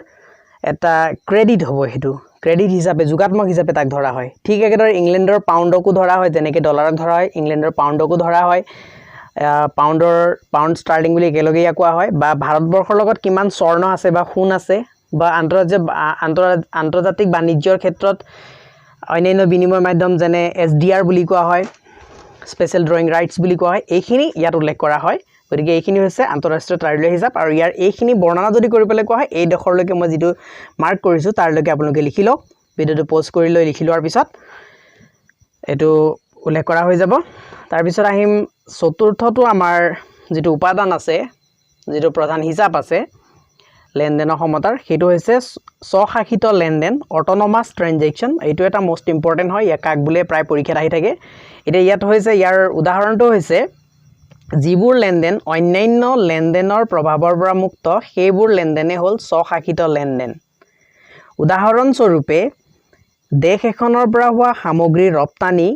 এটা ক্ৰেডিট হ'ব হেতু ক্ৰেডিট হিচাপে যোগাত্মক হিচাপে তাক ধৰা হয় ঠিক একেদৰে ইংলেণ্ডৰ পাউণ্ডকো ধৰা হয় যেনেকৈ ডলাৰক ধৰা হয় ইংলেণ্ডৰ পাউণ্ডকো ধৰা হয় পাউণ্ড ষ্টাৰ্লিং বুলি একেলগে ইয়াক কোৱা হয় বা ভাৰতবৰ্ষৰ লগত কিমান স্বৰ্ণ আছে বা সোণ আছে বা আন্তৰ্জাতিক বাণিজ্যৰ ক্ষেত্ৰত অন্যান্য বিনিময় মাধ্যম যেনে SDR বুলি কোৱা হয় স্পেশাল ড্ৰয়িং ৰাইটস বুলি কোৱা হয় এইখিনি ইয়াত উল্লেখ কৰা হয় গতিকে এইখিনি হৈছে আন্তঃৰাষ্ট্ৰীয় তাৰল্য হিচাপ আৰু ইয়াৰ এইখিনি বৰ্ণনা যদি কৰিবলৈ কোৱা হয় এই দখৰলৈকে মই যেটো মাৰ্ক কৰিছো তাৰলৈকে আপোনালোকে লিখি লওক ভিডিওটো পজ কৰি লৈ লিখি লোৱাৰ পিছত এটো উল্লেখ কৰা হৈ যাব তাৰ পিছত আহিম চতুৰ্থটো আমাৰ যেটো উপাদান আছে যেটো প্ৰধান হিচাপ আছে লেনদেনৰ সমতাৰ হেতু হৈছে স্বশাসিত লেনদেন অটোনমাস ট্ৰানজেকশন এইটো এটা মোস্ট ইম্পৰ্টেন্ট হয় ইয়াক কাক বুলে প্ৰায় পৰীক্ষাত আহি থাকে এতিয়া ইয়াত হৈছে ইয়াৰ উদাহৰণটো হৈছে যিবোৰ লেনদেন অন্যান্য লেনদেনৰ প্ৰভাৱৰ পৰা মুক্ত সেইবোৰ লেনদেনে হ'ল স্বশাসিত লেনদেন উদাহৰণ স্বৰূপে দেশ এখনৰ পৰা হোৱা সামগ্ৰী ৰপ্তানি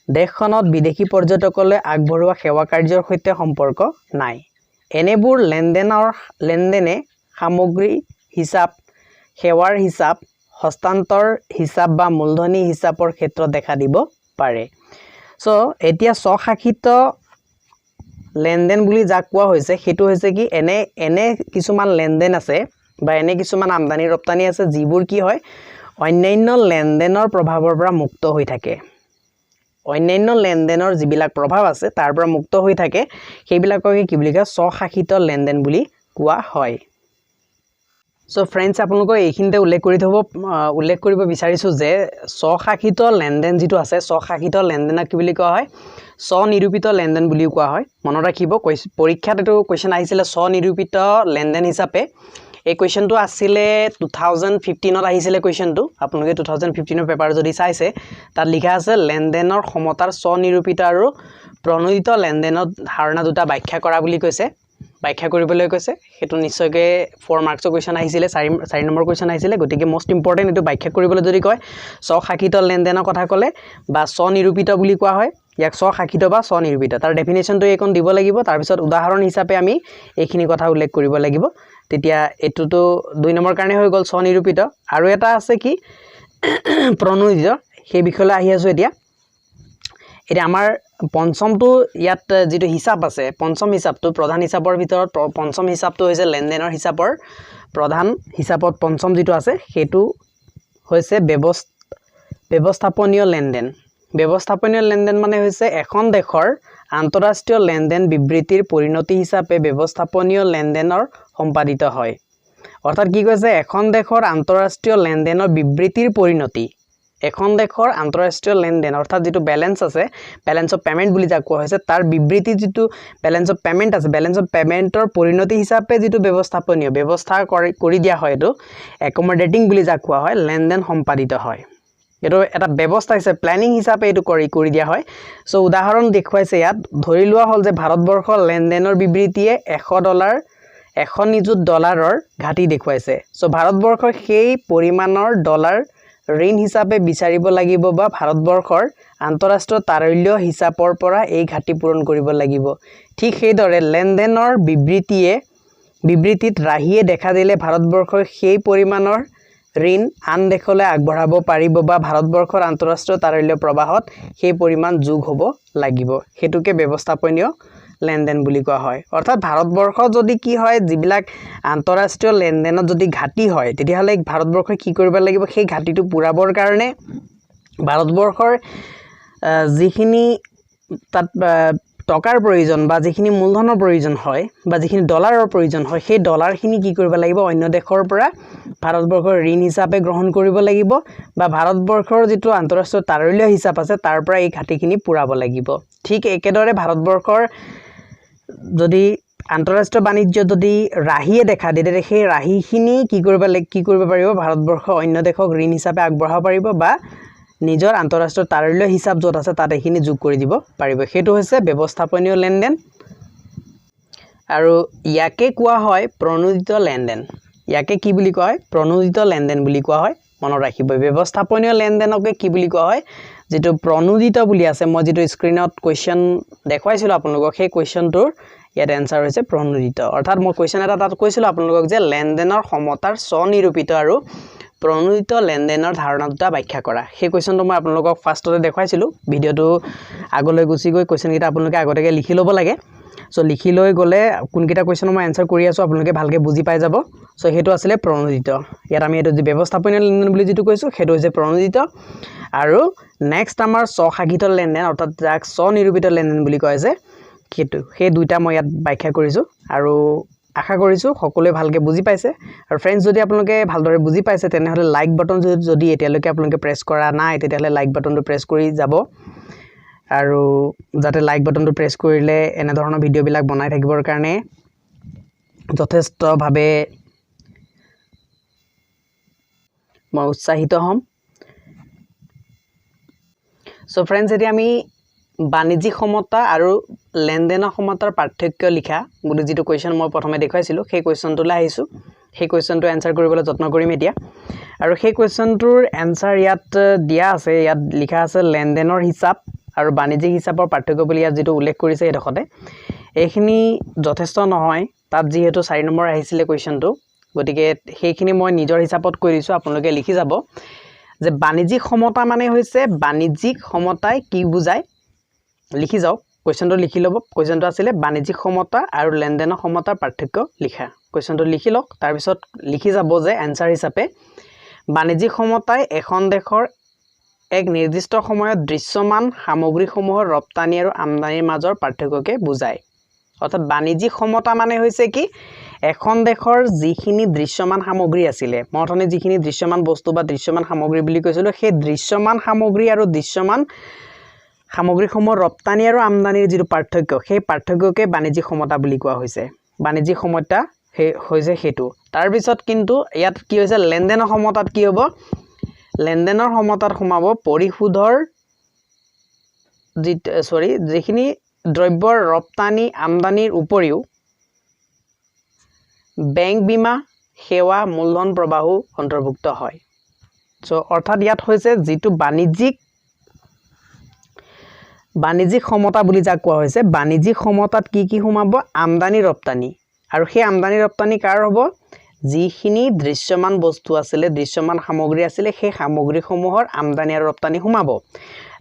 দেশখনত বিদেশী পৰ্যটকলৈ আগবঢ়োৱা সেৱা কাৰ্যৰ সৈতে সম্পৰ্ক নাই এনেবোৰ লেনদেনে সামগ্ৰী হিচাপ সেৱাৰ হিচাপ হস্তান্তৰ হিচাপ বা মূলধনী হিচাপৰ ক্ষেত্ৰত দেখা দিব পাৰে সো এতিয়া স্বশাসিত লেনদেন বুলি যাক কোৱা হৈছে হেতু হৈছে কি এনে কিছুমান লেনদেন আছে বা এনে কিছুমান আমদানি ৰপ্তানি আছে যিবোৰ কি হয় অন্যান্য লেনদেনৰ প্ৰভাৱৰ পৰা মুক্ত হৈ থাকে অন্যান্য লেনদেনৰ যিবিলাক প্ৰভাৱ আছে তাৰ পৰা মুক্ত হৈ থাকে সেইবিলাককে কি বুলি কয় স্বশাসিত লেনদেন বুলি কোৱা হয় সো ফ্ৰেন্ডছ আপোনালোকক এইখিনিতে উল্লেখ কৰিব বিচাৰিছো যে স্বশাসিত লেনদেন যেটো আছে স্বশাসিত লেনদেনক কি বুলি কোৱা হয় স্বনিৰূপিত লেনদেন বুলি কোৱা হয় মনত ৰাখিব পৰীক্ষাত এটো কোৱেশ্চন আহিছিল স্বনিৰূপিত লেনদেন হিচাপে এই কোৱেশ্চনটো আছিল 2015 ত আহিছিল কোৱেশ্চনটো আপোনালোকে 2015 ৰ পেপাৰ যদি চাইছে তাত লিখা আছে লেনদেনৰ সমতাৰ স্বনিৰূপিত আৰু প্ৰণোদিত লেনদেনৰ ধাৰণা দুটা ব্যাখ্যা কৰা বুলি কৈছে ব্যাখ্যা কৰিবলৈ কৈছে হেতু নিশ্চয়কৈ 4 মাৰ্কছৰ কোৱেশ্চন আহিছিল 4 নম্বৰ কোৱেশ্চন আহিছিল গতিকে মোষ্ট ইম্পৰ্টেন্ট এটো ব্যাখ্যা কৰিবলৈ যদি কয় স্বশাসিত লেনদেনৰ কথা কলে বা স্বনিৰূপিত বুলি কোৱা হয় ইয়াক স্বশাসিত বা স্বনিৰূপিত তাৰ ডেফিনেশনটো এইকন দিব লাগিব তাৰ পিছত উদাহৰণ হিচাপে আমি এইখিনি কথা উল্লেখ কৰিব লাগিব তেতিয়া এটোটো 2 নম্বৰ কাৰণে হৈ গল স্বনিৰূপিত আৰু এটা আছে কি প্ৰণোদিত সেই বিষয়লৈ আহি আছো এতিয়া আমাৰ পঞ্চমটো ইয়াত যেটো হিচাপ আছে পঞ্চম হিচাপটো প্ৰধান হিচাপৰ ভিতৰত পঞ্চম হিচাপটো হৈছে লেনদেনৰ হিচাপৰ প্ৰধান হিচাপত পঞ্চম যেটো আছে হেতু হৈছে ব্যৱস্থাপনীয় লেনদেন ব্যৱস্থাপনীয় লেনদেন মানে হৈছে এখন দেশৰ আন্তঃৰাষ্ট্ৰীয় লেনদেন বিবৃতিৰ পৰিণতি হিচাপে ব্যৱস্থাপনীয় লেনদেনৰ সম্পাদিত হয় অৰ্থাৎ কি কৈছে এখন দেশৰ আন্তঃৰাষ্ট্ৰীয় লেনদেনৰ বিবৃতিৰ পৰিণতি এখন দেশৰ আন্তঃৰাষ্ট্ৰীয় লেনদেন অৰ্থাৎ যেটো ব্যালেন্স আছে ব্যালেন্স অফ পেমেন্ট বুলি যাক কোৱা হৈছে তাৰ বিবৃতি যেটো ব্যালেন্স অফ পেমেন্ট আছে ব্যালেন্স অফ পেমেন্টৰ পৰিণতি হিচাপে যেটো ব্যৱস্থাপনীয় ব্যৱস্থা কৰি দিয়া হয় এটো একমোডেটিং বুলি যাক কোৱা হয় লেনদেন সম্পাদিত হয় এটো এটা ব্যৱস্থা আছে প্ল্যানিং হিচাপে এটো কৰি দিয়া হয় সো উদাহৰণ দেখুৱাইছে ইয়াত ধৰি লোৱা হল যে ভাৰতবৰ্ষৰ লেনদেনৰ বিবৃতিয়ে $100 নিযুত ডলাৰৰ ঘাটি দেখুৱাইছে সো ভাৰতবৰ্ষৰ সেই পৰিমাণৰ ডলাৰ ঋণ হিচাপে বিচাৰিব লাগিব বা ভাৰতবৰ্ষৰ আন্তঃৰাষ্ট্ৰীয় তাৰল্য হিচাপৰ পৰা এই ঘাটি পূৰণ কৰিব লাগিব ঠিক সেইদৰে লেনদেনৰ বিবৃতিত ৰাহিয়ে দেখা দিলে ভাৰতবৰ্ষৰ সেই পৰিমাণৰ ঋণ আন দেশলৈ আগবঢ়াব পাৰিব বা ভাৰতবৰ্ষৰ আন্তঃৰাষ্ট্ৰীয় তাৰল্য প্ৰবাহত সেই পৰিমাণ যোগ হ'ব লাগিব হেতুকে ব্যৱস্থাপনীয় লেনদেন বুলি কোৱা হয় অৰ্থাৎ ভাৰতবৰ্ষ যদি কি হয় যিবিলাক আন্তঃৰাষ্ট্ৰীয় লেনদেনত যদি ঘাটি হয় তেতিয়া হলে ভাৰতবৰ্ষই কি কৰিব লাগিব সেই ঘাটিটো পুৰাবৰ কাৰণে ভাৰতবৰ্ষৰ যিখিনি তাত টকাৰ প্ৰয়োজন বা যিখিনি মূলধনৰ প্ৰয়োজন হয় বা যিখিনি ডলাৰৰ প্ৰয়োজন হয় সেই ডলাৰখিনি কি কৰিব লাগিব অন্য দেশৰ পৰা ভাৰতবৰ্ষৰ ঋণ হিচাপে গ্ৰহণ কৰিব লাগিব বা ভাৰতবৰ্ষৰ যেটো আন্তঃৰাষ্ট্ৰীয় তাৰল্য হিচাপ আছে তাৰ পৰা এই ঘাটিখিনি পুৰাব লাগিব ঠিক একেদৰে ভাৰতবৰ্ষৰ যদি আন্তঃৰাষ্ট্ৰীয় বাণিজ্য যদি ৰাহিয়ে দেখা দিয়ে সেই ৰাহিখিনি কি কৰিব পাৰিব ভাৰতবৰ্ষ অন্য দেশক ঋণ হিচাপে আগবঢ়াব পাৰিব বা নিজৰ আন্তঃৰাষ্ট্ৰীয় তাৰল্য হিচাপ যত আছে তাত এখিনি যোগ কৰি দিব পাৰিব হেতু হৈছে ব্যৱস্থাপনীয় লেনদেন আৰু ইয়াকে কোৱা হয় প্ৰণোদিত লেনদেন ইয়াকে কি বুলি কোৱা হয় প্ৰণোদিত লেনদেন বুলি কোৱা হয় মনত ৰাখিব ব্যৱস্থাপনীয় লেনদেনকে কি বুলি কোৱা হয় যেটো প্ৰণোদিত বুলি আছে মই যেটো স্ক্ৰিনত কোৱেশ্চন দেখুৱাইছিল আপোনালোকক সেই কোৱেশ্চনটোৰ ইয়াত এনসাৰ হৈছে প্ৰণোদিত অৰ্থাৎ মই কোৱেশ্চন এটা তাত কৈছিল আপোনালোকক যে লেনদেনৰ সমতাৰ স্বনিৰূপিত আৰু প্ৰণোদিত লেনদেনৰ ধাৰণা দুটা ব্যাখ্যা কৰা সেই কোৱেশ্চনটো মই আপোনালোকক ফাৰ্ষ্টতে দেখুৱাইছিল ভিডিওটো আগলৈ গুছি গৈ কোৱেশ্চন কিটা আপোনালোকে আগতেকে লিখি ল'ব লাগে সো লিখি লৈ গলে কোনকিটা কোৱেশ্চন মই এনসাৰ কৰি আছো আপোনালোকে ভালকে বুজি পাই যাব সো হেতু আছিল প্ৰণোদিত ইয়াত আমি এটো ব্যৱস্থাপনীয় লেনদেন বুলি যেটো কৈছো হেতু হৈছে প্ৰণোদিত আৰু নেক্সট আমাৰ স্বশাসিত লেনদেন অৰ্থাৎ যাক স্বনিৰূপিত লেনদেন বুলি কয় যে হেতু সেই দুইটা মই ইয়াত ব্যাখ্যা কৰিছো আৰু আশা কৰিছো সকলোৱে ভালকে বুজি পাইছে আৰু ফ্ৰেন্ডছ যদি আপোনালোকে ভালদৰে বুজি পাইছে তেনেহলে লাইক বাটন যদি এতিয়ালৈকে আপোনালোকে প্ৰেছ কৰা নাই তেতিয়াহলে লাইক বাটনটো প্ৰেছ কৰি যাব আৰু যাতে লাইক বাটনটো প্ৰেছ কৰিলে এনে ধৰণৰ ভিডিও বিলাক বনাই থাকিবৰ কাৰণে যথেষ্টভাৱে মই উৎসাহিত হ'ম সো ফ্ৰেন্ডছ এতিয়া আমি বাণিজ্যিক সমতা আৰু লেনদেনৰ সমতাৰ পাৰ্থক্য লিখা বুলি যেটো কোৱেশ্চন মই প্ৰথমে দেখুৱাইছিলো সেই কোৱেশ্চনটোলৈ আহিছো সেই কোৱেশ্চনটো এনসাৰ কৰিবলৈ যত্ন কৰিম এতিয়া আৰু সেই কোৱেশ্চনটোৰ এনসাৰ ইয়াত দিয়া আছে ইয়াত লিখা আছে লেনদেনৰ হিচাপ আৰু বাণিজ্যিক হিচাপৰ পাৰ্থক্য বুলি ইয়াত যেটো উল্লেখ কৰিছে এডখতে এইখিনি যথেষ্ট নহয় তাত যেহেতু 4 নম্বৰ আহিছিল কোৱেশ্চনটো গতিকে সেইখিনি মই নিজৰ হিচাপত কৈ দিছোঁ আপোনালোকে লিখি যাব যে বাণিজ্যিক সমতা মানে হৈছে বাণিজ্যিক সমতাই কি বুজায় লিখি যাওক কোৱেশ্চনটো লিখি ল'ব কোৱেশ্চনটো আছিলে বাণিজ্যিক সমতা আৰু লেনদেনৰ সমতাৰ পাৰ্থক্য লিখা কোৱেশ্চনটো লিখি লওক তাৰ পিছত লিখি যাব যে এনসাৰ হিচাপে বাণিজ্যিক সমতাই এখন দেশৰ এক নিৰ্দিষ্ট সময়ত দৃশ্যমান সামগ্ৰীসমূহৰ ৰপ্তানি আৰু আমদানিৰ মাজৰ পাৰ্থক্যকে বুজায় অৰ্থাৎ বাণিজ্যিক সমতা মানে হৈছে কি এখন দেশৰ যিখিনি দৃশ্যমান সামগ্ৰী আছিল মথনি যিখিনি দৃশ্যমান বস্তু বা দৃশ্যমান সামগ্ৰী বুলি কৈছিল সেই দৃশ্যমান সামগ্ৰী আৰু দৃশ্যমান সামগ্ৰীসমূহৰ ৰপ্তানি আৰু আমদানিৰ যিটো পাৰ্থক্য সেই পাৰ্থক্যকে বাণিজ্যিক সমতা বুলি কোৱা হৈছে বাণিজ্যিক সমতা হৈছে হেতু তাৰ পিছত কিন্তু ইয়াত কি হৈছে লেনদেনৰ সমতাত কি হ'ব লেনদেনৰ সমতাত সোমাব পৰিশোধৰ যিখিনি দ্ৰব্যৰ ৰপ্তানি আমদানিৰ উপৰিও বেংক বীমা সেৱা মূলধন প্ৰবাহো অন্তৰ্ভুক্ত হয় সো অৰ্থাৎ ইয়াত হৈছে যিটো বাণিজ্যিক সমতা বুলি যাক কোৱা হৈছে বাণিজ্যিক সমতাত কি সোমাব আমদানি ৰপ্তানি আৰু সেই আমদানি ৰপ্তানি কাৰ হ'ব যিখিনি দৃশ্যমান বস্তু আছিল দৃশ্যমান সামগ্ৰী আছিল সেই সামগ্ৰীসমূহৰ আমদানি আৰু ৰপ্তানি সোমাব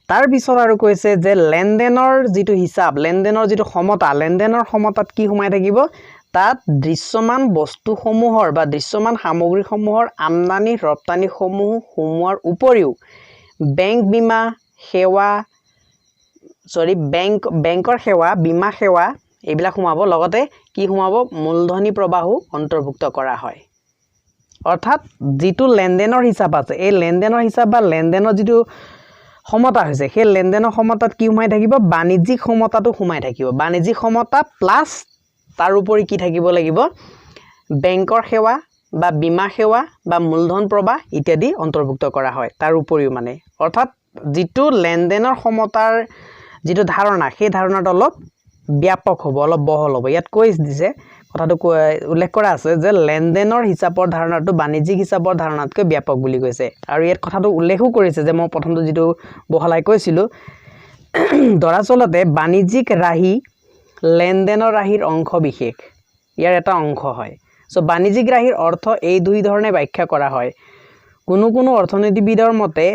তাৰ পিছত আৰু কৈছে যে লেনদেনৰ যিটো হিচাপ লেনদেনৰ যিটো সমতা লেনদেনৰ সমতাত কি সোমাই থাকিব তাত দৃশ্যমান বস্তুসমূহৰ বা দৃশ্যমান সামগ্ৰীসমূহৰ আমদানি ৰপ্তানিসমূহ সোমোৱাৰ উপৰিও বেংক বীমা সেৱা বেংকৰ সেৱা বীমা সেৱা এইবিলাক সোমাব লগতে কি সোমাব মূলধনী প্ৰবাহো অন্তৰ্ভুক্ত কৰা হয় অৰ্থাৎ যিটো লেনদেনৰ হিচাপ আছে এই লেনদেনৰ হিচাপ বা লেনদেনৰ যিটো সমতা হৈছে সেই লেনদেনৰ সমতাত কি সোমাই থাকিব বাণিজ্যিক সমতাটো সোমাই থাকিব বাণিজ্যিক সমতা প্লাস তাৰ উপৰি কি থাকিব লাগিব বেংকৰ সেৱা বা বীমা সেৱা বা মূলধন প্ৰবাহ ইত্যাদি অন্তৰ্ভুক্ত কৰা হয় তাৰ উপৰিও মানে অৰ্থাৎ যিটো লেনদেনৰ সমতাৰ যিটো ধাৰণা সেই ধাৰণাটো অলপ ব্যাপক হ'ব অলপ বহল হ'ব ইয়াত কৈ দিছে কথাটো উল্লেখ কৰা আছে যে লেনদেনৰ হিচাপৰ ধাৰণাটো বাণিজ্যিক হিচাপৰ ধাৰণাতকৈ ব্যাপক বুলি কৈছে আৰু ইয়াত কথাটো উল্লেখো কৰিছে যে মই প্ৰথমটো যিটো বহলাই কৈছিলোঁ দৰাচলতে বাণিজ্যিক ৰাহি লেনদেনৰ ৰাহিৰ অংশ বিশেষ ইয়াৰ এটা অংশ হয় সো বাণিজ্যিক ৰাহিৰ অৰ্থ এই দুই ধৰণে ব্যাখ্যা কৰা হয় কোনো অৰ্থনীতিবিদৰ মতে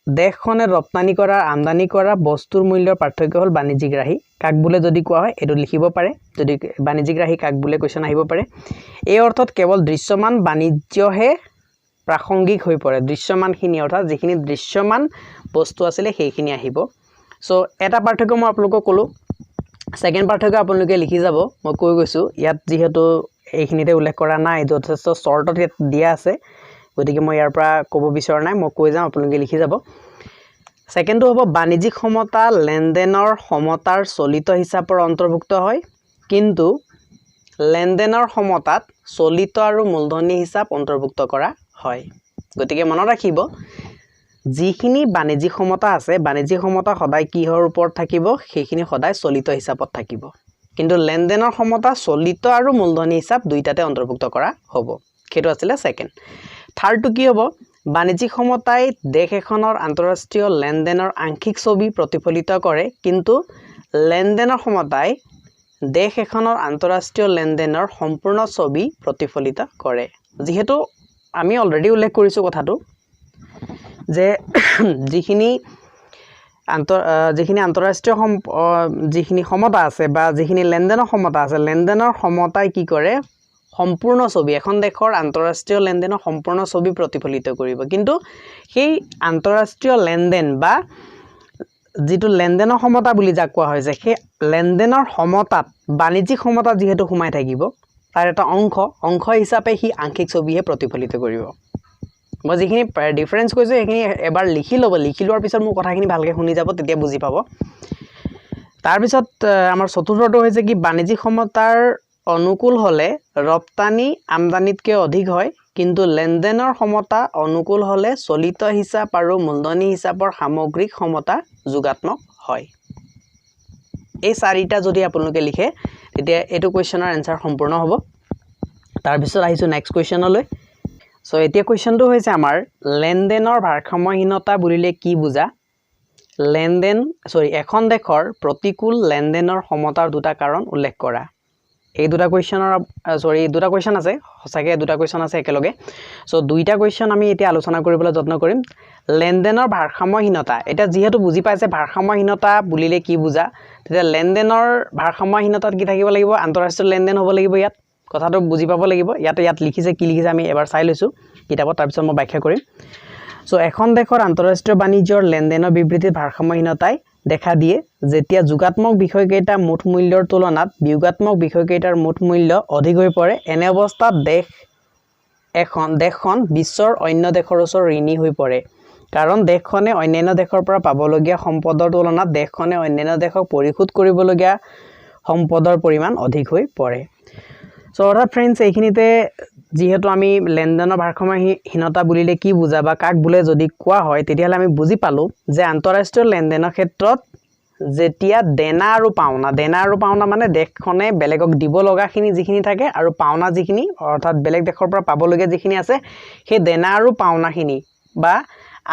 দেশখনে ৰপ্তানি কৰা আমদানি কৰা বস্তুৰ মূল্যৰ পাৰ্থক্য হ'ল বাণিজ্যিক ৰাহি কাক বোলে যদি কোৱা হয় এটো লিখিব পাৰে যদি বাণিজ্যিক ৰাহি কাক বোলে কোৱেশ্চন আহিব পাৰে এই অৰ্থত কেৱল দৃশ্যমান বাণিজ্যহে প্ৰাসংগিক হৈ পৰে দৃশ্যমানখিনি অৰ্থাৎ যিখিনি দৃশ্যমান বস্তু আছিল সেইখিনি আহিব সো এটা পাৰ্থক্য মই আপোনালোকক ক'লো সেকেন্ড পাৰ্থক্য আপোনালোকে লিখি যাব মই কৈ গৈছো ইয়াত যেহেতু এইখিনিতে উল্লেখ কৰা নাই যথেষ্ট শৰ্টত দিয়া আছে গতিকে মই ইয়াৰ পৰা ক'ব বিচৰা নাই মই কৈ যাম আপোনালোকে লিখি যাব সেকেন্ডটো হ'ব বাণিজ্যিক সমতা লেনদেনৰ সমতাৰ চলিত হিচাপৰ অন্তৰ্ভুক্ত হয় কিন্তু লেনদেনৰ সমতাত চলিত আৰু মূলধনী হিচাপ অন্তৰ্ভুক্ত কৰা হয় গতিকে মনত ৰাখিব যিখিনি বাণিজ্যিক সমতা আছে বাণিজ্যিক সমতা সদায় কিহৰ ওপৰত থাকিব সেইখিনি সদায় চলিত হিচাপত থাকিব কিন্তু লেনদেনৰ সমতা চলিত আৰু মূলধনী হিচাপ দুইটাতে অন্তৰ্ভুক্ত কৰা হ'ব সেইটো আছিল সেকেন্ড থাৰ্ডটো কি হ'ব বাণিজ্যিক সমতাই দেশ এখনৰ আন্তঃৰাষ্ট্ৰীয় লেনদেনৰ আংশিক ছবি প্ৰতিফলিত কৰে কিন্তু লেনদেনৰ সমতাই দেশ এখনৰ আন্তঃৰাষ্ট্ৰীয় লেনদেনৰ সম্পূৰ্ণ ছবি প্ৰতিফলিত কৰে যেহেতু আমি অলৰেডি উল্লেখ কৰিছো কথাটো যে যিখিনি আন্তঃৰাষ্ট্ৰীয় যিখিনি সমতা আছে বা যিখিনি লেনদেনৰ সমতা আছে লেনদেনৰ সমতাই কি কৰে সম্পূৰ্ণ ছবি এখন দেশৰ আন্তঃৰাষ্ট্ৰীয় লেনদেনৰ সম্পূৰ্ণ ছবি প্ৰতিফলিত কৰিব কিন্তু সেই আন্তঃৰাষ্ট্ৰীয় লেনদেন বা যিটো লেনদেনৰ সমতা বুলি যাক কোৱা হয় যে সেই লেনদেনৰ সমতাত বাণিজ্যিক সমতা যেহেতু সোমাই থাকিব তাৰ এটা অংশ হিচাপে হি আংশিক ছবিহে প্ৰতিফলিত কৰিব মই যিখিনি ডিফাৰেন্স কৈছো সেইখিনি এবাৰ লিখি ল'ব লিখি লোৱাৰ পিছত মোৰ কথাখিনি ভালকে শুনি যাব তেতিয়া বুজি পাব তাৰ পিছত আমাৰ চতুৰ্থটো হৈছে কি বাণিজ্যিক সমতাৰ অনুকূল হলে ৰপ্তানি আমদানিতকৈ অধিক হয় কিন্তু লেনদেনৰ সমতা অনুকূল হলে চলিত হিচাপ আৰু মূলধনী হিচাপৰ সামগ্ৰিক সমতা যোগাত্মক হয় এই চাৰিটা যদি আপোনালোকে লিখে তেতিয়া এটো কোৱেশ্চনৰ আনসাৰ সম্পূৰ্ণ হ'ব তাৰ পিছত আহিছো নেক্সট কোৱেশ্চনলৈ সো এতিয়া কোৱেশ্চনটো হৈছে আমাৰ লেনদেনৰ ভাৰসাম্যহীনতা বুলিলে কি বুজা এখন দেশৰ প্ৰতিকূল লেনদেনৰ সমতাৰ দুটা কাৰণ উল্লেখ কৰা এই দুটা কুৱেশ্যনৰ সৰি দুটা কুৱেশ্যন আছে সঁচাকৈ দুটা কুৱেশ্যন আছে একেলগে সো দুইটা কুৱেশ্যন আমি এতিয়া আলোচনা কৰিবলৈ যত্ন কৰিম লেনদেনৰ ভাৰসাম্যহীনতা এটা যেহেতু বুজি পাইছে ভাৰসাম্যহীনতা বুলিলে কি বুজা তেতিয়া লেনদেনৰ ভাৰসাম্যহীনতাত কি থাকিব লাগিব আন্তঃৰাষ্ট্ৰীয় লেনদেন হ'ব লাগিব ইয়াত কথাটো বুজি পাব লাগিব ইয়াত লিখিছে কি লিখিছে আমি এবাৰ চাই লৈছো কিতাপত তাৰ পিছত মই ব্যাখ্যা কৰিম সো এখন দেশৰ আন্তঃৰাষ্ট্ৰীয় বাণিজ্যৰ লেনদেনৰ বিবৃতিত ভাৰসাম্যহীনতাই দেখা দিয়ে যেতিয়া যোগাত্মক বিষয়কেইটা মুঠ মূল্যৰ তুলনাত বিয়োগাত্মক বিষয়কেইটাৰ মুঠ মূল্য অধিক হৈ পৰে এনে অৱস্থাত দেশখন বিশ্বৰ অন্য দেশৰ ওচৰত ঋণী হৈ পৰে কাৰণ দেশখনে অন্যান্য দেশৰ পৰা পাবলগীয়া সম্পদৰ তুলনাত দেশখনে অন্যান্য দেশক পৰিশোধ কৰিবলগীয়া সম্পদৰ পৰিমাণ অধিক হৈ পৰে সো অৰ্থাৎ ফ্ৰেণ্ডছ এইখিনিতে যেহেতু আমি লেনদেনৰ ভাৰসাম্যহীনতা বুলিলে কি বুজা বা কাক বোলে যদি কোৱা হয় তেতিয়াহ'লে আমি বুজি পালো যে আন্তঃৰাষ্ট্ৰীয় লেনদেনৰ ক্ষেত্ৰত যেতিয়া দেনা আৰু পাওনা মানে দেশখনে বেলেগক দিব লগাখিনি যিখিনি থাকে আৰু পাওনা যিখিনি অৰ্থাৎ বেলেগ দেশৰ পৰা পাবলগীয়া যিখিনি আছে সেই দেনা আৰু পাওনাখিনি বা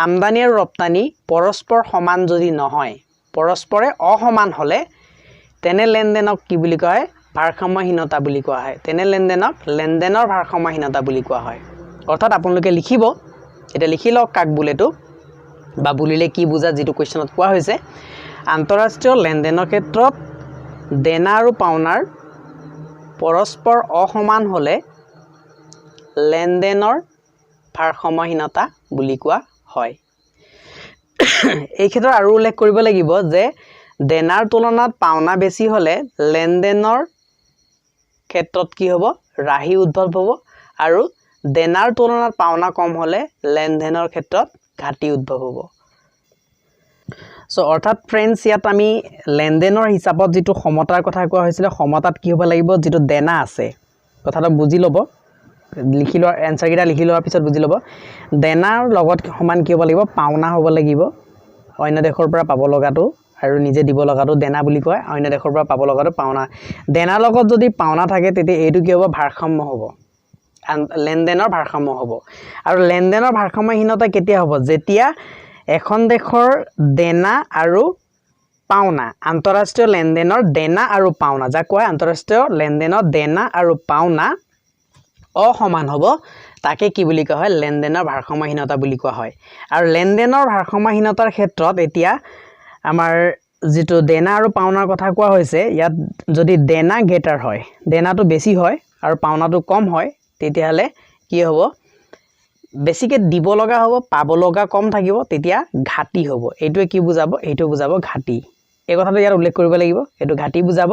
আমদানি আৰু ৰপ্তানি পৰস্পৰ সমান যদি নহয় পৰস্পৰে অসমান হলে তেনে লেনদেনক কি বুলি কয় ভাৰসাম্যহীনতা বুলি কোৱা হয় তেনে লেনদেনক লেনদেনৰ ভাৰসাম্যহীনতা বুলি কোৱা হয় অৰ্থাৎ আপোনালোকে লিখিব এটা লিখি লওক কাক বুলেটো বা বুলিলে কি বুজা যেটো কোৱেশ্যনত কোৱা হৈছে আন্তঃৰাষ্ট্ৰীয় লেনদেনৰ ক্ষেত্ৰত দেনা আৰু পাওনাৰ পৰস্পৰ অসমান হলে লেনদেনৰ ভাৰসাম্যহীনতা বুলি কোৱা হয় এই ক্ষেত্ৰত আৰু উল্লেখ কৰিব লাগিব যে দেনাৰ তুলনাত পাওনা বেছি হলে লেনদেনৰ ক্ষেত্ৰত কি হ'ব ৰাহি উদ্ভৱ হ'ব আৰু দেনাৰ তুলনাত পাওনা কম হলে লেনদেনৰ ক্ষেত্ৰত ঘাটি উদ্ভৱ হ'ব সো অৰ্থাৎ ফ্ৰেণ্ডছ ইয়াত আমি লেনদেনৰ হিচাপত যেটো সমতাৰ কথা কোৱা হৈছিল সমতাত কি হ'ব লাগিব যেটো দেনা আছে কথাটো বুজি ল'ব লিখি লোৱাৰ এনসাৰ কিটা লিখি লোৱাৰ পিছত বুজি ল'ব দেনাৰ লগত সমান কি হ'ব লাগিব পাওনা হ'ব লাগিব অন্য দেশৰ পৰা পাব লগাটো আৰু নিজে দিব লগাটো দেনা বুলি কয় অন্য দেশৰ পৰা পাব লগাটো পাওনা দেনাৰ লগত যদি পাওনা থাকে তেতিয়া এইটো কি হ'ব ভাৰসাম্য হ'ব লেনদেনৰ ভাৰসাম্য হ'ব আৰু লেনদেনৰ ভাৰসাম্যহীনতা কেতিয়া হ'ব যেতিয়া এখন দেশৰ দেনা আৰু পাওনা আন্তঃৰাষ্ট্ৰীয় লেনদেনৰ দেনা আৰু পাওনা যাক কয় আন্তঃৰাষ্ট্ৰীয় লেনদেনৰ দেনা আৰু পাওনা অসমান হ'ব তাকে কি বুলি কোৱা হয় লেনদেনৰ ভাৰসাম্যহীনতা বুলি কোৱা হয় আৰু লেনদেনৰ ভাৰসাম্যহীনতাৰ ক্ষেত্ৰত এতিয়া আমাৰ যেটো দেনা আৰু পাওনাৰ কথা কোৱা হৈছে ইয়াত যদি দেনা গেটাৰ হয় দেনাটো বেছি হয় আৰু পাওনাটো কম হয় তেতিয়াহলে কি হ'ব বেছিকে দিব লগা হ'ব পাব লগা কম থাকিব তেতিয়া ঘাটি হ'ব এইটোৱে কি বুজাব এইটো বুজাব ঘাটি এই কথাটো ইয়াত উল্লেখ কৰিব লাগিব এইটো ঘাটি বুজাব